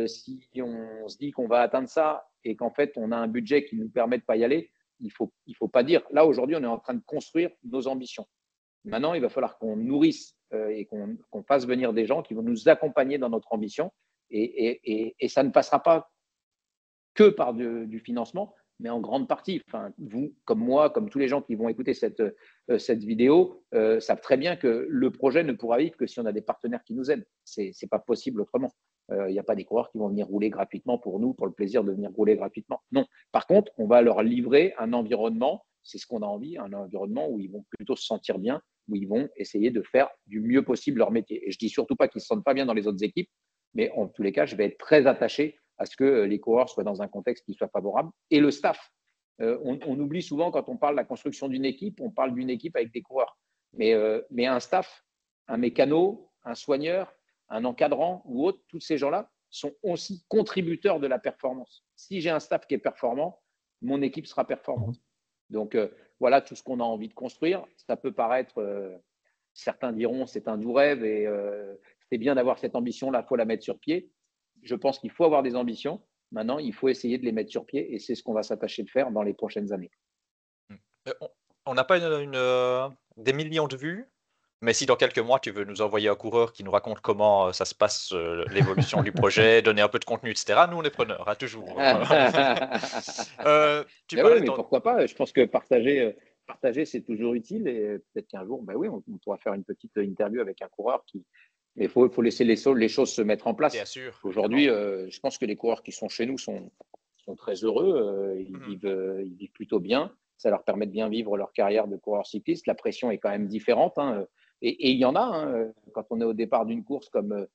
si on se dit qu'on va atteindre ça et qu'en fait, on a un budget qui nous permet de ne pas y aller, il faut pas dire. Là, aujourd'hui, on est en train de construire nos ambitions. Maintenant, il va falloir qu'on nourrisse et qu'on fasse venir des gens qui vont nous accompagner dans notre ambition. Et ça ne passera pas que par du financement, mais en grande partie. Enfin, vous, comme moi, comme tous les gens qui vont écouter cette vidéo, savent très bien que le projet ne pourra vivre que si on a des partenaires qui nous aident. C'est pas possible autrement. Il n'y a pas des coureurs qui vont venir rouler gratuitement pour nous, pour le plaisir de venir rouler gratuitement. Non. Par contre, on va leur livrer un environnement, c'est ce qu'on a envie, un environnement où ils vont plutôt se sentir bien, où ils vont essayer de faire du mieux possible leur métier. Et je dis surtout pas qu'ils ne se sentent pas bien dans les autres équipes, mais en tous les cas, je vais être très attaché à ce que les coureurs soient dans un contexte qui soit favorable et le staff. On oublie souvent quand on parle de la construction d'une équipe, on parle d'une équipe avec des coureurs. Mais un staff, un mécano, un soigneur, un encadrant ou autre, tous ces gens-là sont aussi contributeurs de la performance. Si j'ai un staff qui est performant, mon équipe sera performante. Donc, voilà tout ce qu'on a envie de construire. Ça peut paraître, certains diront, c'est un doux rêve et c'est bien d'avoir cette ambition-là, il faut la mettre sur pied. Je pense qu'il faut avoir des ambitions. Maintenant, il faut essayer de les mettre sur pied et c'est ce qu'on va s'attacher de faire dans les prochaines années. On n'a pas des millions de vues, mais si dans quelques mois tu veux nous envoyer un coureur qui nous raconte comment ça se passe, l'évolution du projet, donner un peu de contenu, etc., nous on est preneurs, hein, toujours. Tu Ben oui, parlais mais pourquoi pas? Je pense que partager, c'est toujours utile et peut-être qu'un jour, ben oui, on pourra faire une petite interview avec un coureur qui. Mais il faut laisser les choses se mettre en place. Bien sûr. Aujourd'hui, je pense que les coureurs qui sont chez nous sont très heureux. Ils vivent plutôt bien. Ça leur permet de bien vivre leur carrière de coureur cycliste. La pression est quand même différente. Hein. Et il y en a, hein, quand on est au départ d'une course comme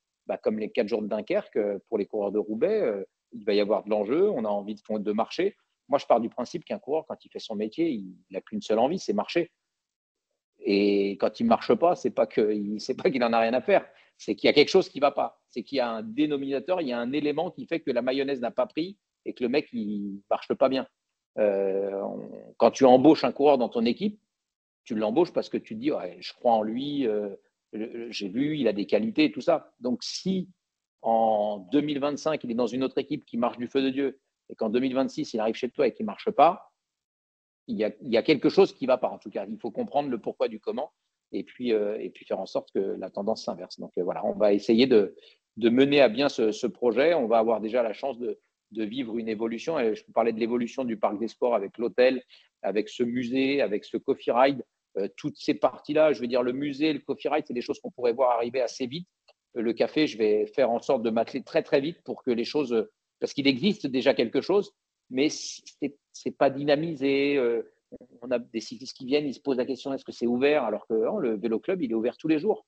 les 4 jours de Dunkerque, pour les coureurs de Roubaix, il va y avoir de l'enjeu. On a envie de marcher. Moi, je pars du principe qu'un coureur, quand il fait son métier, il n'a qu'une seule envie, c'est marcher. Et quand il ne marche pas, c'est pas qu'il n'en a rien à faire. C'est qu'il y a quelque chose qui ne va pas. C'est qu'il y a un dénominateur, il y a un élément qui fait que la mayonnaise n'a pas pris et que le mec, il ne marche pas bien. Quand tu embauches un coureur dans ton équipe, tu l'embauches parce que tu te dis, ouais, je crois en lui, j'ai vu, il a des qualités et tout ça. Donc, si en 2025, il est dans une autre équipe qui marche du feu de Dieu et qu'en 2026, il arrive chez toi et qu'il ne marche pas, il y a quelque chose qui ne va pas. En tout cas, il faut comprendre le pourquoi du comment et puis faire en sorte que la tendance s'inverse. Donc, voilà, on va essayer de mener à bien ce projet. On va avoir déjà la chance de vivre une évolution. Et je vous parlais de l'évolution du parc des sports avec l'hôtel, avec ce musée, avec ce coffee ride. Toutes ces parties-là, je veux dire, le musée, le coffee ride, c'est des choses qu'on pourrait voir arriver assez vite. Le café, je vais faire en sorte de m'atteler très, très vite pour que les choses… Parce qu'il existe déjà quelque chose, mais c'est pas dynamisé. On a des cyclistes qui viennent, ils se posent la question, est-ce que c'est ouvert? Alors que le vélo club, il est ouvert tous les jours.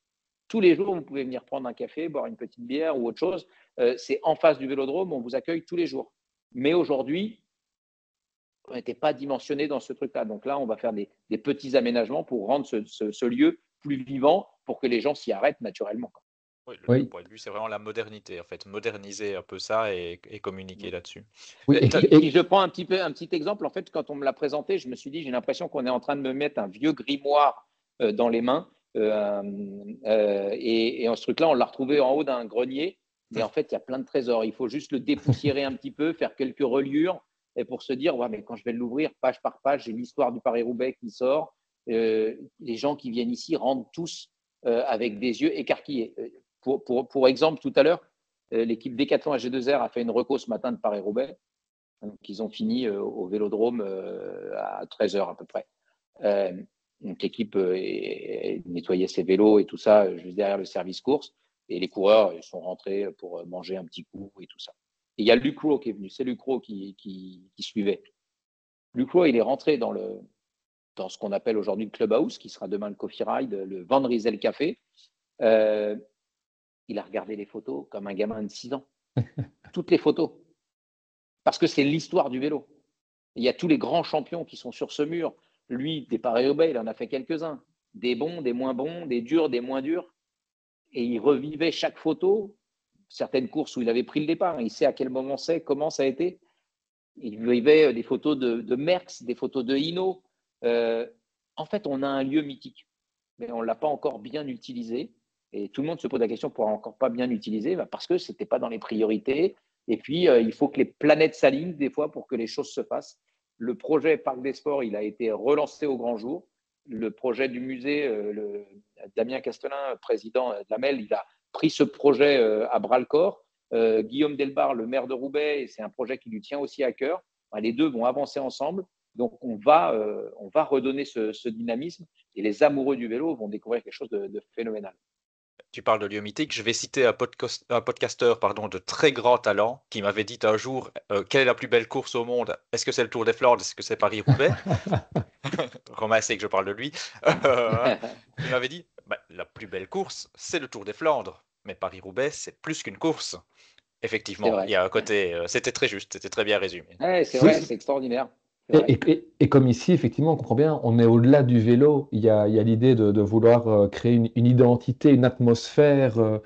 Tous les jours, vous pouvez venir prendre un café, boire une petite bière ou autre chose. C'est en face du vélodrome, on vous accueille tous les jours. Mais aujourd'hui, on n'était pas dimensionné dans ce truc-là. Donc là, on va faire des petits aménagements pour rendre ce lieu plus vivant pour que les gens s'y arrêtent naturellement. Oui, le Oui. point de vue, c'est vraiment la modernité, en fait. Moderniser un peu ça et communiquer là-dessus. Oui, Si je prends un petit exemple, en fait, quand on me l'a présenté, je me suis dit, j'ai l'impression qu'on est en train de me mettre un vieux grimoire dans les mains. Et ce truc-là, on l'a retrouvé en haut d'un grenier. Mais en fait, il y a plein de trésors. Il faut juste le dépoussiérer un petit peu, faire quelques reliures et pour se dire, ouais, mais quand je vais l'ouvrir page par page, j'ai l'histoire du Paris-Roubaix qui sort. Les gens qui viennent ici rentrent tous avec des yeux écarquillés. Pour exemple, tout à l'heure, l'équipe Décathlon AG2R a fait une reco ce matin de Paris-Roubaix. Donc, ils ont fini au Vélodrome à 13h à peu près. Donc, l'équipe nettoyait ses vélos et tout ça juste derrière le service course. Et les coureurs ils sont rentrés pour manger un petit coup et tout ça. Et il y a Luc Rowe qui est venu. C'est Luc Rowe qui suivait. Luc Rowe, il est rentré dans ce qu'on appelle aujourd'hui le Clubhouse, qui sera demain le Coffee Ride, le Van Rysel Café. Il a regardé les photos comme un gamin de 6 ans. Toutes les photos. Parce que c'est l'histoire du vélo. Il y a tous les grands champions qui sont sur ce mur. Lui, des Paris-Roubaix, il en a fait quelques-uns. Des bons, des moins bons, des durs, des moins durs. Et il revivait chaque photo, certaines courses où il avait pris le départ. Il sait à quel moment c'est, comment ça a été. Il vivait des photos de Merckx, des photos de Hinault. En fait, on a un lieu mythique, mais on ne l'a pas encore bien utilisé. Et tout le monde se pose la question pourquoi encore pas bien utilisé, parce que ce n'était pas dans les priorités. Et puis, il faut que les planètes s'alignent des fois pour que les choses se fassent. Le projet Parc des Sports, il a été relancé au grand jour. Le projet du musée, Damien Castelin, président de la MEL, il a pris ce projet à bras-le-corps. Guillaume Delbar, le maire de Roubaix, et c'est un projet qui lui tient aussi à cœur. Les deux vont avancer ensemble. Donc, on va redonner ce dynamisme et les amoureux du vélo vont découvrir quelque chose de phénoménal. Tu parles de lieu mythique. Je vais citer un podcasteur de très grand talent qui m'avait dit un jour quelle est la plus belle course au monde? Est-ce que c'est le Tour des Flandres? Est-ce que c'est Paris-Roubaix? Romain sait que je parle de lui. Il m'avait dit la plus belle course, c'est le Tour des Flandres. Mais Paris-Roubaix, c'est plus qu'une course. Effectivement, il y a un côté. C'était très juste, c'était très bien résumé. Ouais, c'est vrai, c'est extraordinaire. c'est vrai. Et comme ici, effectivement, on comprend bien, on est au-delà du vélo. Il y a l'idée de vouloir créer une identité, une atmosphère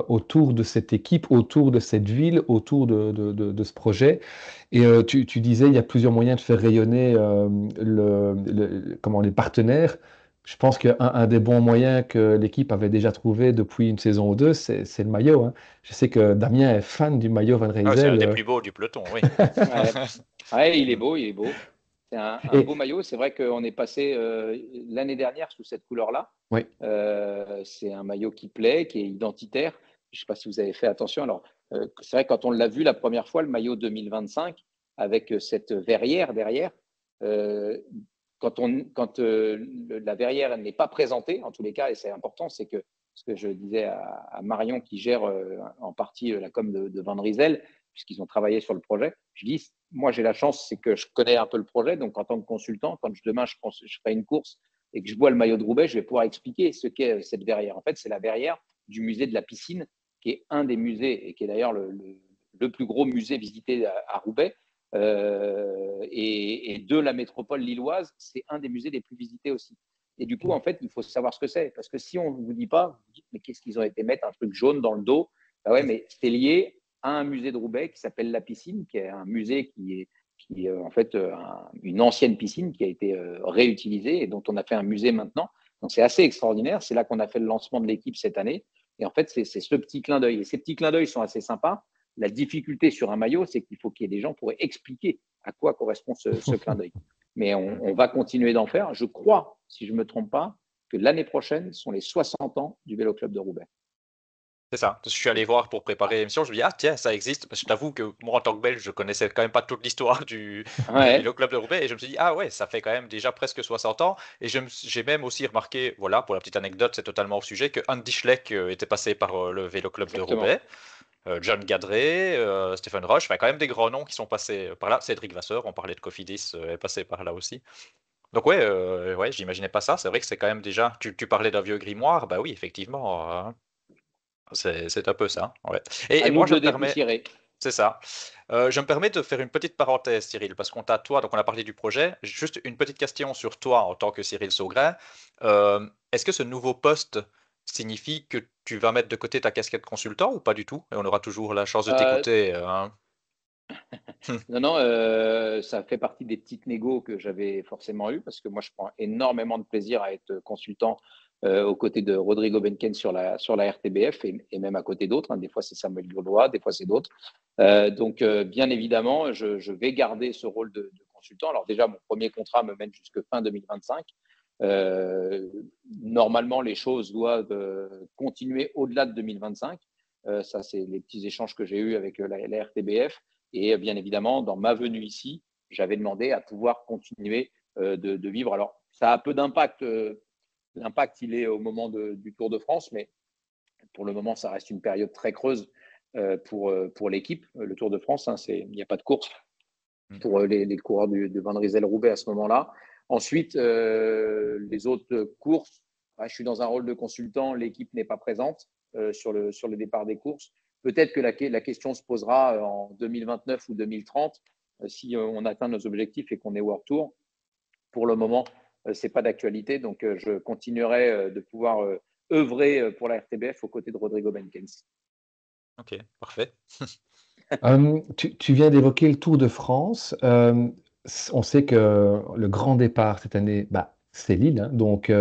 autour de cette équipe, autour de cette ville, autour de ce projet. Et tu disais, il y a plusieurs moyens de faire rayonner comment, les partenaires. Je pense qu'un des bons moyens que l'équipe avait déjà trouvé depuis une saison ou deux, c'est le maillot, hein. Je sais que Damien est fan du maillot Van Ah, c'est un Rysel. des plus beaux du peloton, oui. Ouais. Ouais, il est beau, il est beau. C'est un beau Et maillot. C'est vrai qu'on est passé l'année dernière sous cette couleur-là. oui. C'est un maillot qui plaît, qui est identitaire. Je ne sais pas si vous avez fait attention. Alors, c'est vrai, quand on l'a vu la première fois, le maillot 2025, avec cette verrière derrière, euh, quand la verrière n'est pas présentée, en tous les cas, et c'est important, c'est que ce que je disais à Marion qui gère en partie la com de Van Rysel, puisqu'ils ont travaillé sur le projet, je dis, moi j'ai la chance, c'est que je connais un peu le projet, donc en tant que consultant, quand demain je ferai une course et que je vois le maillot de Roubaix, je vais pouvoir expliquer ce qu'est cette verrière. En fait, c'est la verrière du musée de la piscine, qui est un des musées et qui est d'ailleurs le plus gros musée visité à Roubaix. Et de la métropole lilloise, c'est un des musées les plus visités aussi. Et du coup, en fait, il faut savoir ce que c'est. Parce que si on ne vous dit pas, vous dites, mais qu'est-ce qu'ils ont été mettre un truc jaune dans le dos? Ben ouais, mais c'est lié à un musée de Roubaix qui s'appelle La Piscine, qui est un musée qui est en fait une ancienne piscine qui a été réutilisée et dont on a fait un musée maintenant. Donc c'est assez extraordinaire. C'est là qu'on a fait le lancement de l'équipe cette année. Et en fait, c'est ce petit clin d'œil. Et ces petits clins d'œil sont assez sympas. La difficulté sur un maillot, c'est qu'il faut qu'il y ait des gens pour expliquer à quoi correspond ce clin d'œil. Mais on va continuer d'en faire. Je crois, si je ne me trompe pas, que l'année prochaine sont les 60 ans du Vélo Club de Roubaix. C'est ça. Je suis allé voir pour préparer l'émission. Je me dis, ah tiens, ça existe. Parce que je t'avoue que moi, en tant que Belge, je connaissais quand même pas toute l'histoire du Ouais, Vélo Club de Roubaix. Et je me suis dit, ah ouais, ça fait quand même déjà presque 60 ans. Et j'ai même aussi remarqué, voilà, pour la petite anecdote, c'est totalement au sujet, que Andy Schleck était passé par le Vélo Club de exactement. Roubaix. John Gadret, Stéphane Roche, enfin, quand même des grands noms qui sont passés par là. Cédric Vasseur, on parlait de Cofidis, est passé par là aussi. Donc ouais, ouais, j'imaginais pas ça. C'est vrai que c'est quand même déjà. Tu parlais d'un vieux grimoire, bah oui, effectivement, c'est un peu ça. Ouais. À Et nous moi, de je le me permets, dépoussiérer. c'est ça. Je me permets de faire une petite parenthèse, Cyril, parce qu'on t'a toi, donc on a parlé du projet. Juste une petite question sur toi en tant que Cyril Saugrain. Est-ce que ce nouveau poste signifie que tu vas mettre de côté ta casquette consultant ou pas du tout? Et on aura toujours la chance de Euh, t'écouter, hein. non, non, ça fait partie des petites négos que j'avais forcément eues parce que moi, je prends énormément de plaisir à être consultant aux côtés de Rodrigo Benken sur la RTBF et même à côté d'autres, hein. Des fois, c'est Samuel Gaulois, des fois, c'est d'autres. Donc, bien évidemment, je vais garder ce rôle de consultant. Alors, déjà, mon premier contrat me mène jusque fin 2025. Euh, Normalement, les choses doivent continuer au-delà de 2025. Ça, c'est les petits échanges que j'ai eus avec la RTBF. Et bien évidemment, dans ma venue ici, j'avais demandé à pouvoir continuer de vivre. Alors, ça a peu d'impact. L'impact, il est au moment du Tour de France, mais pour le moment, ça reste une période très creuse pour l'équipe. Le Tour de France, hein, il n'y a pas de course pour les coureurs de Van Rysel-Roubaix à ce moment-là. Ensuite, les autres courses, je suis dans un rôle de consultant, l'équipe n'est pas présente sur le départ des courses. Peut-être que la question se posera en 2029 ou 2030 si on atteint nos objectifs et qu'on est World Tour. Pour le moment, ce n'est pas d'actualité, donc je continuerai de pouvoir œuvrer pour la RTBF aux côtés de Rodrigo Benkens. Ok, parfait. Tu viens d'évoquer le Tour de France. On sait que le grand départ cette année, bah, c'est Lille, hein. Donc,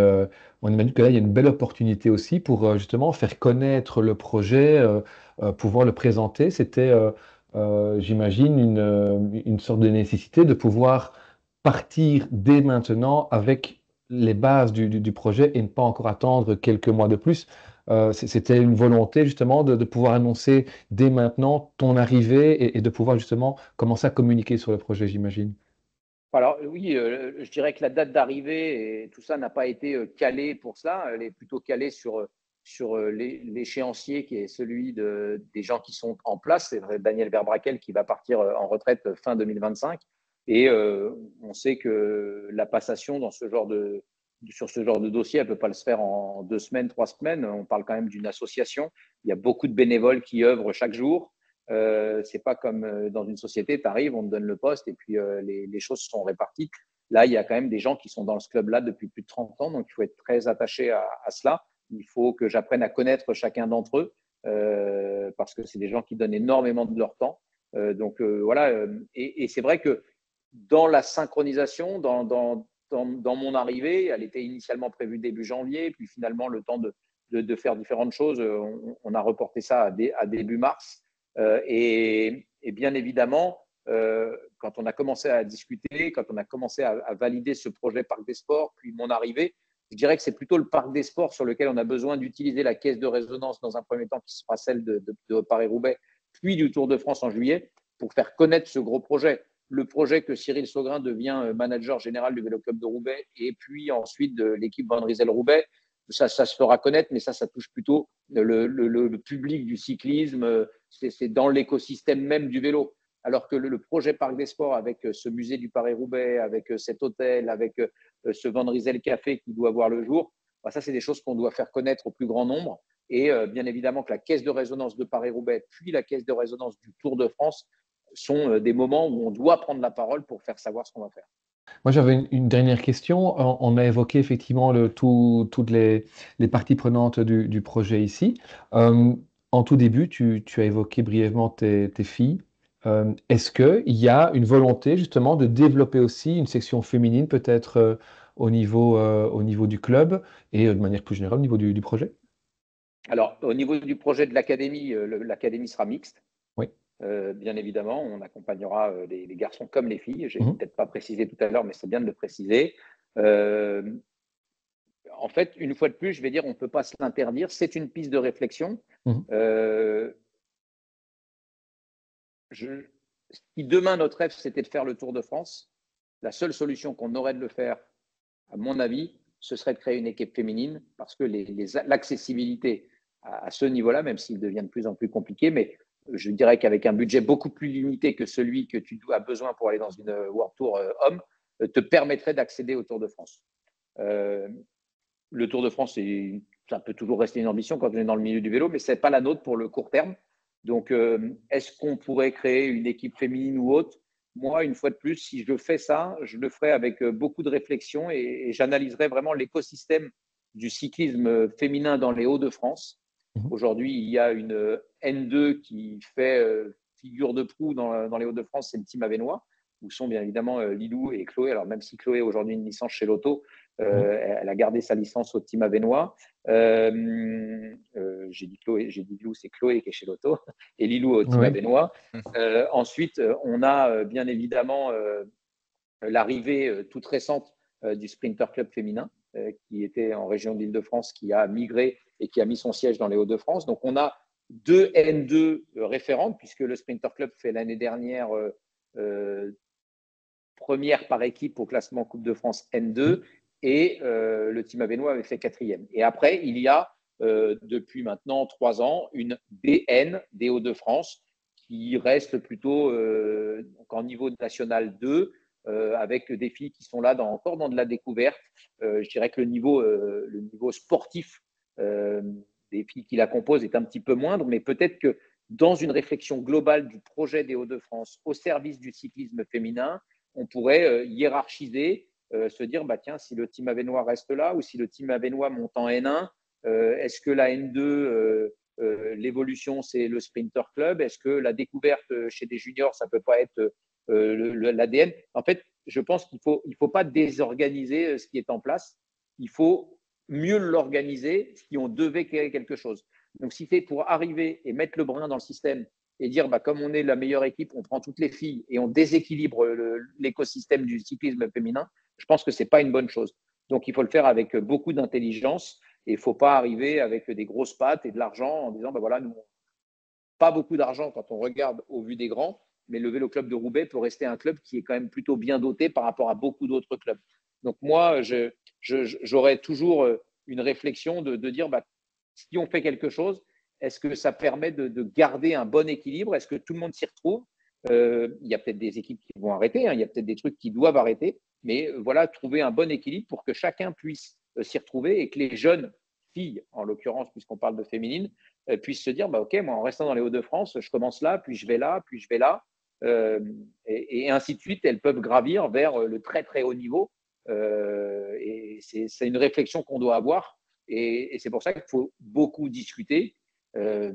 on imagine que là, il y a une belle opportunité aussi pour justement faire connaître le projet, pouvoir le présenter. C'était, j'imagine, une sorte de nécessité de pouvoir partir dès maintenant avec les bases du projet et ne pas encore attendre quelques mois de plus. C'était une volonté justement de pouvoir annoncer dès maintenant ton arrivée et de pouvoir justement commencer à communiquer sur le projet, j'imagine. Alors oui, je dirais que la date d'arrivée et tout ça n'a pas été calée pour cela. Elle est plutôt calée sur l'échéancier qui est celui des gens qui sont en place. C'est Daniel Verbrakel qui va partir en retraite fin 2025. Et on sait que la passation sur ce genre de dossier, elle ne peut pas se faire en 2 semaines, 3 semaines. On parle quand même d'une association. Il y a beaucoup de bénévoles qui œuvrent chaque jour. C'est pas comme dans une société, tu arrives, on te donne le poste et puis les choses sont réparties. Là, il y a quand même des gens qui sont dans ce club-là depuis plus de 30 ans, donc il faut être très attaché à cela. Il faut que j'apprenne à connaître chacun d'entre eux parce que c'est des gens qui donnent énormément de leur temps. Voilà, et c'est vrai que dans la synchronisation, dans mon arrivée, elle était initialement prévue début janvier, puis finalement, le temps de faire différentes choses, on a reporté ça à début mars. Et bien évidemment, quand on a commencé à discuter, quand on a commencé à valider ce projet Parc des Sports, puis mon arrivée, je dirais que c'est plutôt le Parc des Sports sur lequel on a besoin d'utiliser la caisse de résonance dans un premier temps, qui sera celle de Paris-Roubaix, puis du Tour de France en juillet, pour faire connaître ce gros projet. Le projet que Cyril Saugrin devient manager général du Vélo Club de Roubaix et puis ensuite de l'équipe Van Rysel-Roubaix, ça se fera connaître, mais ça touche plutôt le public du cyclisme. C'est dans l'écosystème même du vélo. Alors que le projet Parc des Sports, avec ce musée du Paris-Roubaix, avec cet hôtel, avec ce Van Rysel Café qui doit voir le jour, ça, c'est des choses qu'on doit faire connaître au plus grand nombre. Et bien évidemment que la caisse de résonance de Paris-Roubaix, puis la caisse de résonance du Tour de France, sont des moments où on doit prendre la parole pour faire savoir ce qu'on va faire. Moi, j'avais une dernière question. On a évoqué effectivement toutes les parties prenantes du projet ici. En tout début, tu as évoqué brièvement tes filles. Est-ce qu'il y a une volonté justement de développer aussi une section féminine, peut-être au niveau du club et de manière plus générale au niveau du projet? Alors, au niveau du projet de l'académie, l'académie sera mixte. Oui. Bien évidemment, on accompagnera les garçons comme les filles. Je n'ai Mhm. peut-être pas précisé tout à l'heure, mais c'est bien de le préciser. En fait, une fois de plus, je vais dire, on ne peut pas se l'interdire. C'est une piste de réflexion. Mhm. Si demain, notre rêve, c'était de faire le Tour de France, la seule solution qu'on aurait de le faire, à mon avis, ce serait de créer une équipe féminine parce que l'accessibilité à ce niveau-là, même s'il devient de plus en plus compliqué, mais je dirais qu'avec un budget beaucoup plus limité que celui que tu as besoin pour aller dans une World Tour homme, te permettrait d'accéder au Tour de France. Le Tour de France, ça peut toujours rester une ambition quand on est dans le milieu du vélo, mais ce n'est pas la nôtre pour le court terme. Donc, est-ce qu'on pourrait créer une équipe féminine ou autre? Moi, une fois de plus, si je fais ça, je le ferai avec beaucoup de réflexion et j'analyserai vraiment l'écosystème du cyclisme féminin dans les Hauts-de-France. Mhm. Aujourd'hui, il y a une N2 qui fait figure de proue dans les Hauts-de-France, c'est le team Avenois, où sont bien évidemment Lilou et Chloé. Alors, même si Chloé a aujourd'hui une licence chez Lotto, elle a gardé sa licence au team Avenois. J'ai dit Chloé, j'ai dit Lilou, c'est Chloé qui est chez Lotto, et Lilou au team Oui. Avenois. Ensuite, on a bien évidemment l'arrivée toute récente du Sprinter Club féminin, qui était en région d'Île-de-France, qui a migré et qui a mis son siège dans les Hauts-de-France. Donc, on a deux N2 référentes, puisque le Sprinter Club fait l'année dernière première par équipe au classement Coupe de France N2 et le team Avenois avait fait quatrième. Et après, il y a depuis maintenant 3 ans une DN des Hauts-de-France qui reste plutôt en niveau national 2 avec des filles qui sont là encore dans de la découverte. Je dirais que le niveau sportif des filles qui la composent est un petit peu moindre, mais peut-être que dans une réflexion globale du projet des Hauts-de-France au service du cyclisme féminin, on pourrait hiérarchiser, se dire, bah, tiens, si le team Avenois reste là ou si le team Avenois monte en N1, est-ce que la N2, l'évolution, c'est le Sprinter Club? Est-ce que la découverte chez des juniors, ça ne peut pas être l'ADN? En fait, je pense qu'il ne faut pas désorganiser ce qui est en place. Il faut mieux l'organiser si on devait créer quelque chose. Donc, si c'est pour arriver et mettre le brin dans le système et dire, bah, comme on est la meilleure équipe, on prend toutes les filles et on déséquilibre l'écosystème du cyclisme féminin, je pense que ce n'est pas une bonne chose. Donc, il faut le faire avec beaucoup d'intelligence et il ne faut pas arriver avec des grosses pattes et de l'argent en disant, bah, voilà, nous, pas beaucoup d'argent quand on regarde au vu des grands, mais le Vélo Club de Roubaix peut rester un club qui est quand même plutôt bien doté par rapport à beaucoup d'autres clubs. Donc, moi, j'aurais toujours une réflexion de dire, bah, si on fait quelque chose, est-ce que ça permet de garder un bon équilibre? Est-ce que tout le monde s'y retrouve? Il y a peut-être des équipes qui vont arrêter, hein, il y a peut-être des trucs qui doivent arrêter, mais voilà, trouver un bon équilibre pour que chacun puisse s'y retrouver et que les jeunes filles, en l'occurrence, puisqu'on parle de féminine, puissent se dire, OK, moi, en restant dans les Hauts-de-France, je commence là, puis je vais là, puis je vais là. Et ainsi de suite, elles peuvent gravir vers le très, très haut niveau. Et c'est une réflexion qu'on doit avoir. Et c'est pour ça qu'il faut beaucoup discuter. Je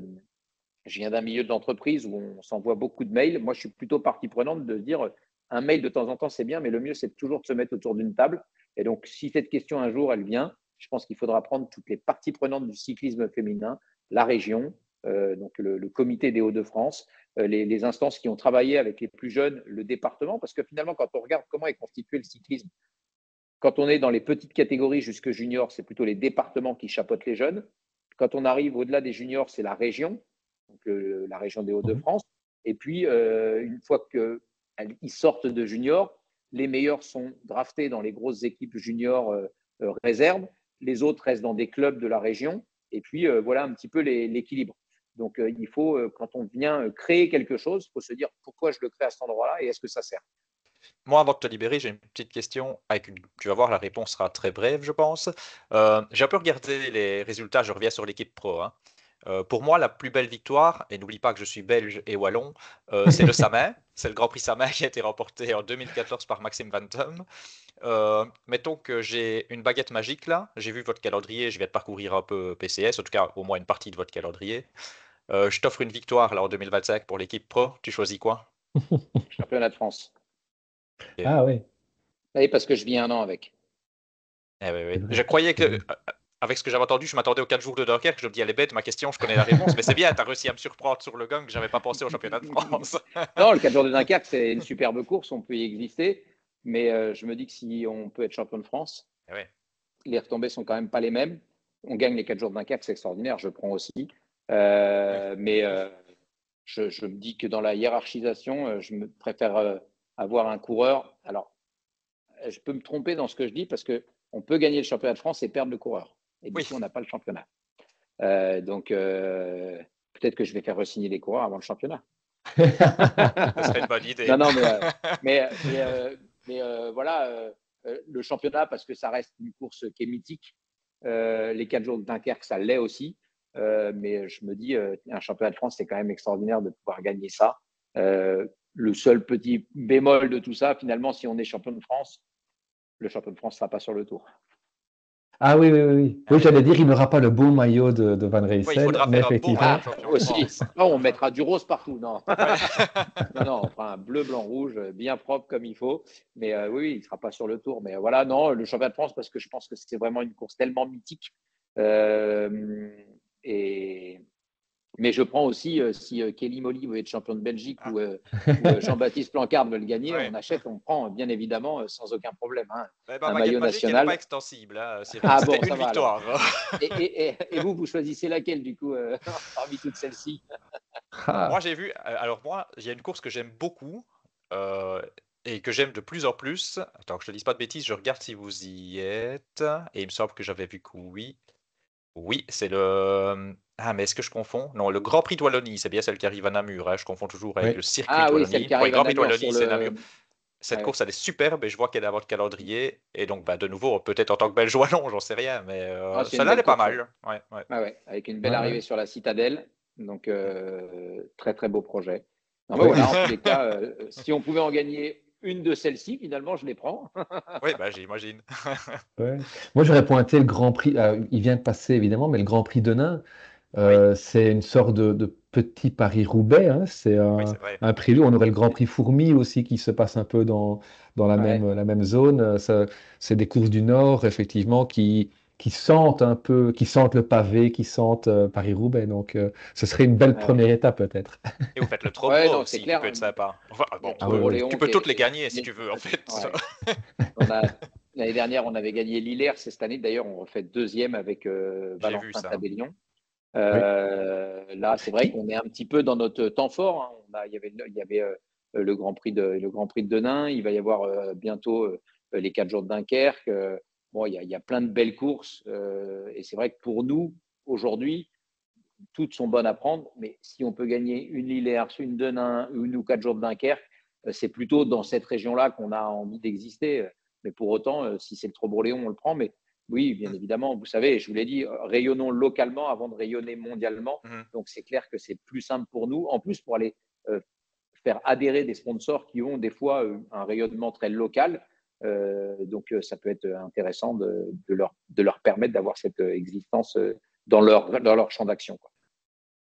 viens d'un milieu de l'entreprise où on s'envoie beaucoup de mails. Moi, je suis plutôt partie prenante de dire un mail de temps en temps, c'est bien, mais le mieux, c'est toujours de se mettre autour d'une table. Et donc, si cette question un jour, elle vient, je pense qu'il faudra prendre toutes les parties prenantes du cyclisme féminin, la région, donc le comité des Hauts-de-France, les instances qui ont travaillé avec les plus jeunes, le département, parce que finalement, quand on regarde comment est constitué le cyclisme, quand on est dans les petites catégories jusque juniors, c'est plutôt les départements qui chapeautent les jeunes. Quand on arrive au-delà des juniors, c'est la région, donc la région des Hauts-de-France. Et puis, une fois qu'ils sortent de juniors, les meilleurs sont draftés dans les grosses équipes juniors réserves. Les autres restent dans des clubs de la région. Et puis, voilà un petit peu l'équilibre. Donc, il faut, quand on vient créer quelque chose, il faut se dire pourquoi je le crée à cet endroit-là et est-ce que ça sert. Moi, avant de te libérer, j'ai une petite question. Tu vas voir, la réponse sera très brève, je pense. J'ai un peu regardé les résultats, je reviens sur l'équipe pro, hein. Pour moi, la plus belle victoire, et n'oublie pas que je suis belge et wallon, c'est le Samin. C'est le Grand Prix Samin qui a été remporté en 2014 par Maxime Vantum. Mettons que j'ai une baguette magique là. J'ai vu votre calendrier, je vais te parcourir un peu PCS, en tout cas au moins une partie de votre calendrier. Je t'offre une victoire là en 2025 pour l'équipe pro. Tu choisis quoi? Championnat de France. Et- Ah oui, Oui, parce que je vis un an avec. Eh oui, c'est oui. vrai. Je croyais C'est que, vrai. avec ce que j'avais entendu, je m'attendais aux 4 jours de Dunkerque. Je me dis, elle est bête, ma question, je connais la réponse. Mais c'est bien, tu as réussi à me surprendre sur le gang, que j'avais pas pensé au championnat de France. Non, le 4 jours de Dunkerque, c'est une superbe course, on peut y exister. Mais je me dis que si on peut être champion de France, Eh oui. les retombées sont quand même pas les mêmes. On gagne les 4 jours de Dunkerque, c'est extraordinaire, je prends aussi. Mais je me dis que dans la hiérarchisation, je me préfère avoir un coureur. Alors, je peux me tromper dans ce que je dis parce qu'on peut gagner le championnat de France et perdre le coureur. Et du Oui, coup, on n'a pas le championnat. Donc, peut-être que je vais faire re-signer les coureurs avant le championnat. ce serait une bonne idée. Non, non, mais voilà, le championnat, parce que ça reste une course qui est mythique. Les 4 jours de Dunkerque, ça l'est aussi. Mais je me dis, un championnat de France, c'est quand même extraordinaire de pouvoir gagner ça. Le seul petit bémol de tout ça, finalement, si on est champion de France, le champion de France ne sera pas sur le tour. Ah oui, oui, oui. Oui, Ah oui, oui. j'allais dire, il n'aura pas le beau maillot de Van Oui, il Rysel, faudra mais faire un beau effectivement, maillot champion de Aussi. France. Non, on mettra du rose partout. Non, Ouais. non, non, on fera un bleu, blanc, rouge, bien propre comme il faut. Mais oui, il ne sera pas sur le tour. Mais voilà, non, le championnat de France, parce que je pense que c'est vraiment une course tellement mythique. Et, mais je prends aussi, si Kelly Molly veut être champion de Belgique Ah, ou Jean-Baptiste Plancard veut le gagner, ouais. on achète, on prend, bien évidemment, sans aucun problème, hein, Eh ben, un ma baguette maillot magique, elle n'est pas national. extensible, hein, Cyril. Ah C'était bon, une ça va alors. victoire. Et vous, vous choisissez laquelle, du coup, parmi toutes celles-ci? Moi, ah, j'ai vu. Alors, moi, il y a une course que j'aime beaucoup euh, et que j'aime de plus en plus. Attends, que je te dise pas de bêtises, je regarde si vous y êtes. Et il me semble que j'avais vu que oui. Oui, c'est le. Ah, mais est-ce que je confonds? Non, le Grand Prix de Wallonie, c'est bien celle qui arrive à Namur, hein. Je confonds toujours avec oui. le circuit de Ah oui, celle Wallonie. qui Ouais, le arrive à Grand Prix de Namur sur Wallonie, c'est Namur. le. Cette Ouais. course, elle est superbe et je vois qu'elle est à votre calendrier. Et donc, bah, de nouveau, peut-être en tant que Belge wallon, j'en sais rien, mais Ah, c'est une celle-là, elle belle est pas course, ouais. mal. Ouais, ouais. Ah ouais, avec une belle Ouais, arrivée ouais. sur la citadelle. Donc, très, très beau projet. Non, mais Oui. voilà, en tous les cas, si on pouvait en gagner une de celles-ci, finalement, je les prends. Oui, bah, j'imagine. Ouais. Moi, j'aurais pointé le Grand Prix, il vient de passer évidemment, mais le Grand Prix de Nain, Oui, c'est une sorte de petit Paris-Roubaix, hein. C'est oui, c'est vrai. un prélude. On aurait le Grand Prix Fourmi aussi qui se passe un peu dans Ouais, la même zone. C'est des courses du Nord, effectivement, qui sentent un peu, qui sentent le pavé, qui sentent Paris-Roubaix. Donc, ce serait une belle ouais. première étape peut-être. Et vous faites le Ouais, Trobro non, c'est aussi, qui clair. peut être sympa. Enfin, bon, Ah oui, Trobro oui. tu Léon peux qui toutes les est. gagner si tu veux, en fait. Ouais. On a, l'année dernière, on avait gagné Lillers. Cette année, d'ailleurs, on refait deuxième avec J'ai vu Valentin ça. Tabellion. Oui. Là, c'est vrai Qui? qu'on est un petit peu dans notre temps fort, hein. Il y avait le Grand Prix de Denain. Il va y avoir bientôt les 4 jours de Dunkerque. Bon, il y a plein de belles courses. Et c'est vrai que pour nous, aujourd'hui, toutes sont bonnes à prendre. Mais si on peut gagner une Lillers, une Denain, une ou 4 jours de Dunkerque, c'est plutôt dans cette région-là qu'on a envie d'exister. Mais pour autant, si c'est le Trobroléon, on le prend. Mais Oui, bien évidemment. Vous savez, je vous l'ai dit, rayonnons localement avant de rayonner mondialement. Donc, c'est clair que c'est plus simple pour nous. En plus, pour aller faire adhérer des sponsors qui ont des fois un rayonnement très local. Donc, ça peut être intéressant de leur permettre d'avoir cette existence dans leur champ d'action, quoi.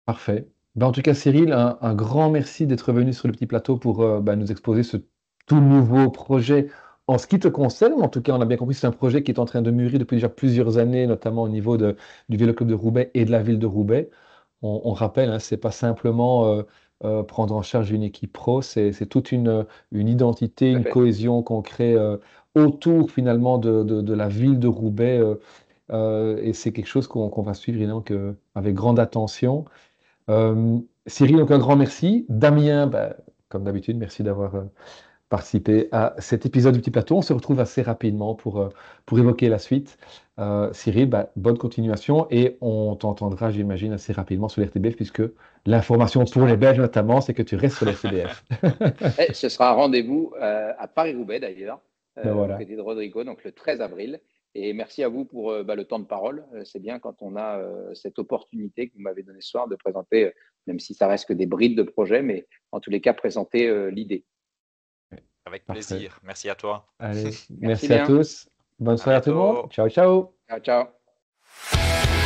Parfait. Ben, en tout cas, Cyril, un grand merci d'être venu sur le petit plateau pour nous exposer ce tout nouveau projet en ce qui te concerne. En tout cas, on a bien compris que c'est un projet qui est en train de mûrir depuis déjà plusieurs années, notamment au niveau du Vélo Club de Roubaix et de la ville de Roubaix. On rappelle, hein, c'est pas simplement prendre en charge une équipe pro, c'est toute une identité, Tout à une fait. cohésion qu'on crée autour finalement de la ville de Roubaix. Et c'est quelque chose qu'on va suivre évidemment, avec grande attention. Cyril, donc un grand merci. Damien, bah, comme d'habitude, merci d'avoir participé à cet épisode du Petit Plateau. On se retrouve assez rapidement pour évoquer la suite. Cyril, bah, bonne continuation et on t'entendra, j'imagine, assez rapidement sur l'RTBF puisque l'information pour les Belges notamment, c'est que tu restes sur l'RTBF. Et ce sera un rendez-vous à Paris-Roubaix d'ailleurs, Ben aux voilà. côtés de Rodrigo, donc le 13 avril. Et merci à vous pour le temps de parole. C'est bien quand on a cette opportunité que vous m'avez donnée ce soir de présenter, même si ça reste que des brides de projet, mais en tous les cas, présenter l'idée. Avec Parfait. plaisir. Merci à toi. Allez, Merci merci à bien. tous. Bonne À soirée à tout le monde. bientôt. Ciao, ciao. Ciao, ciao.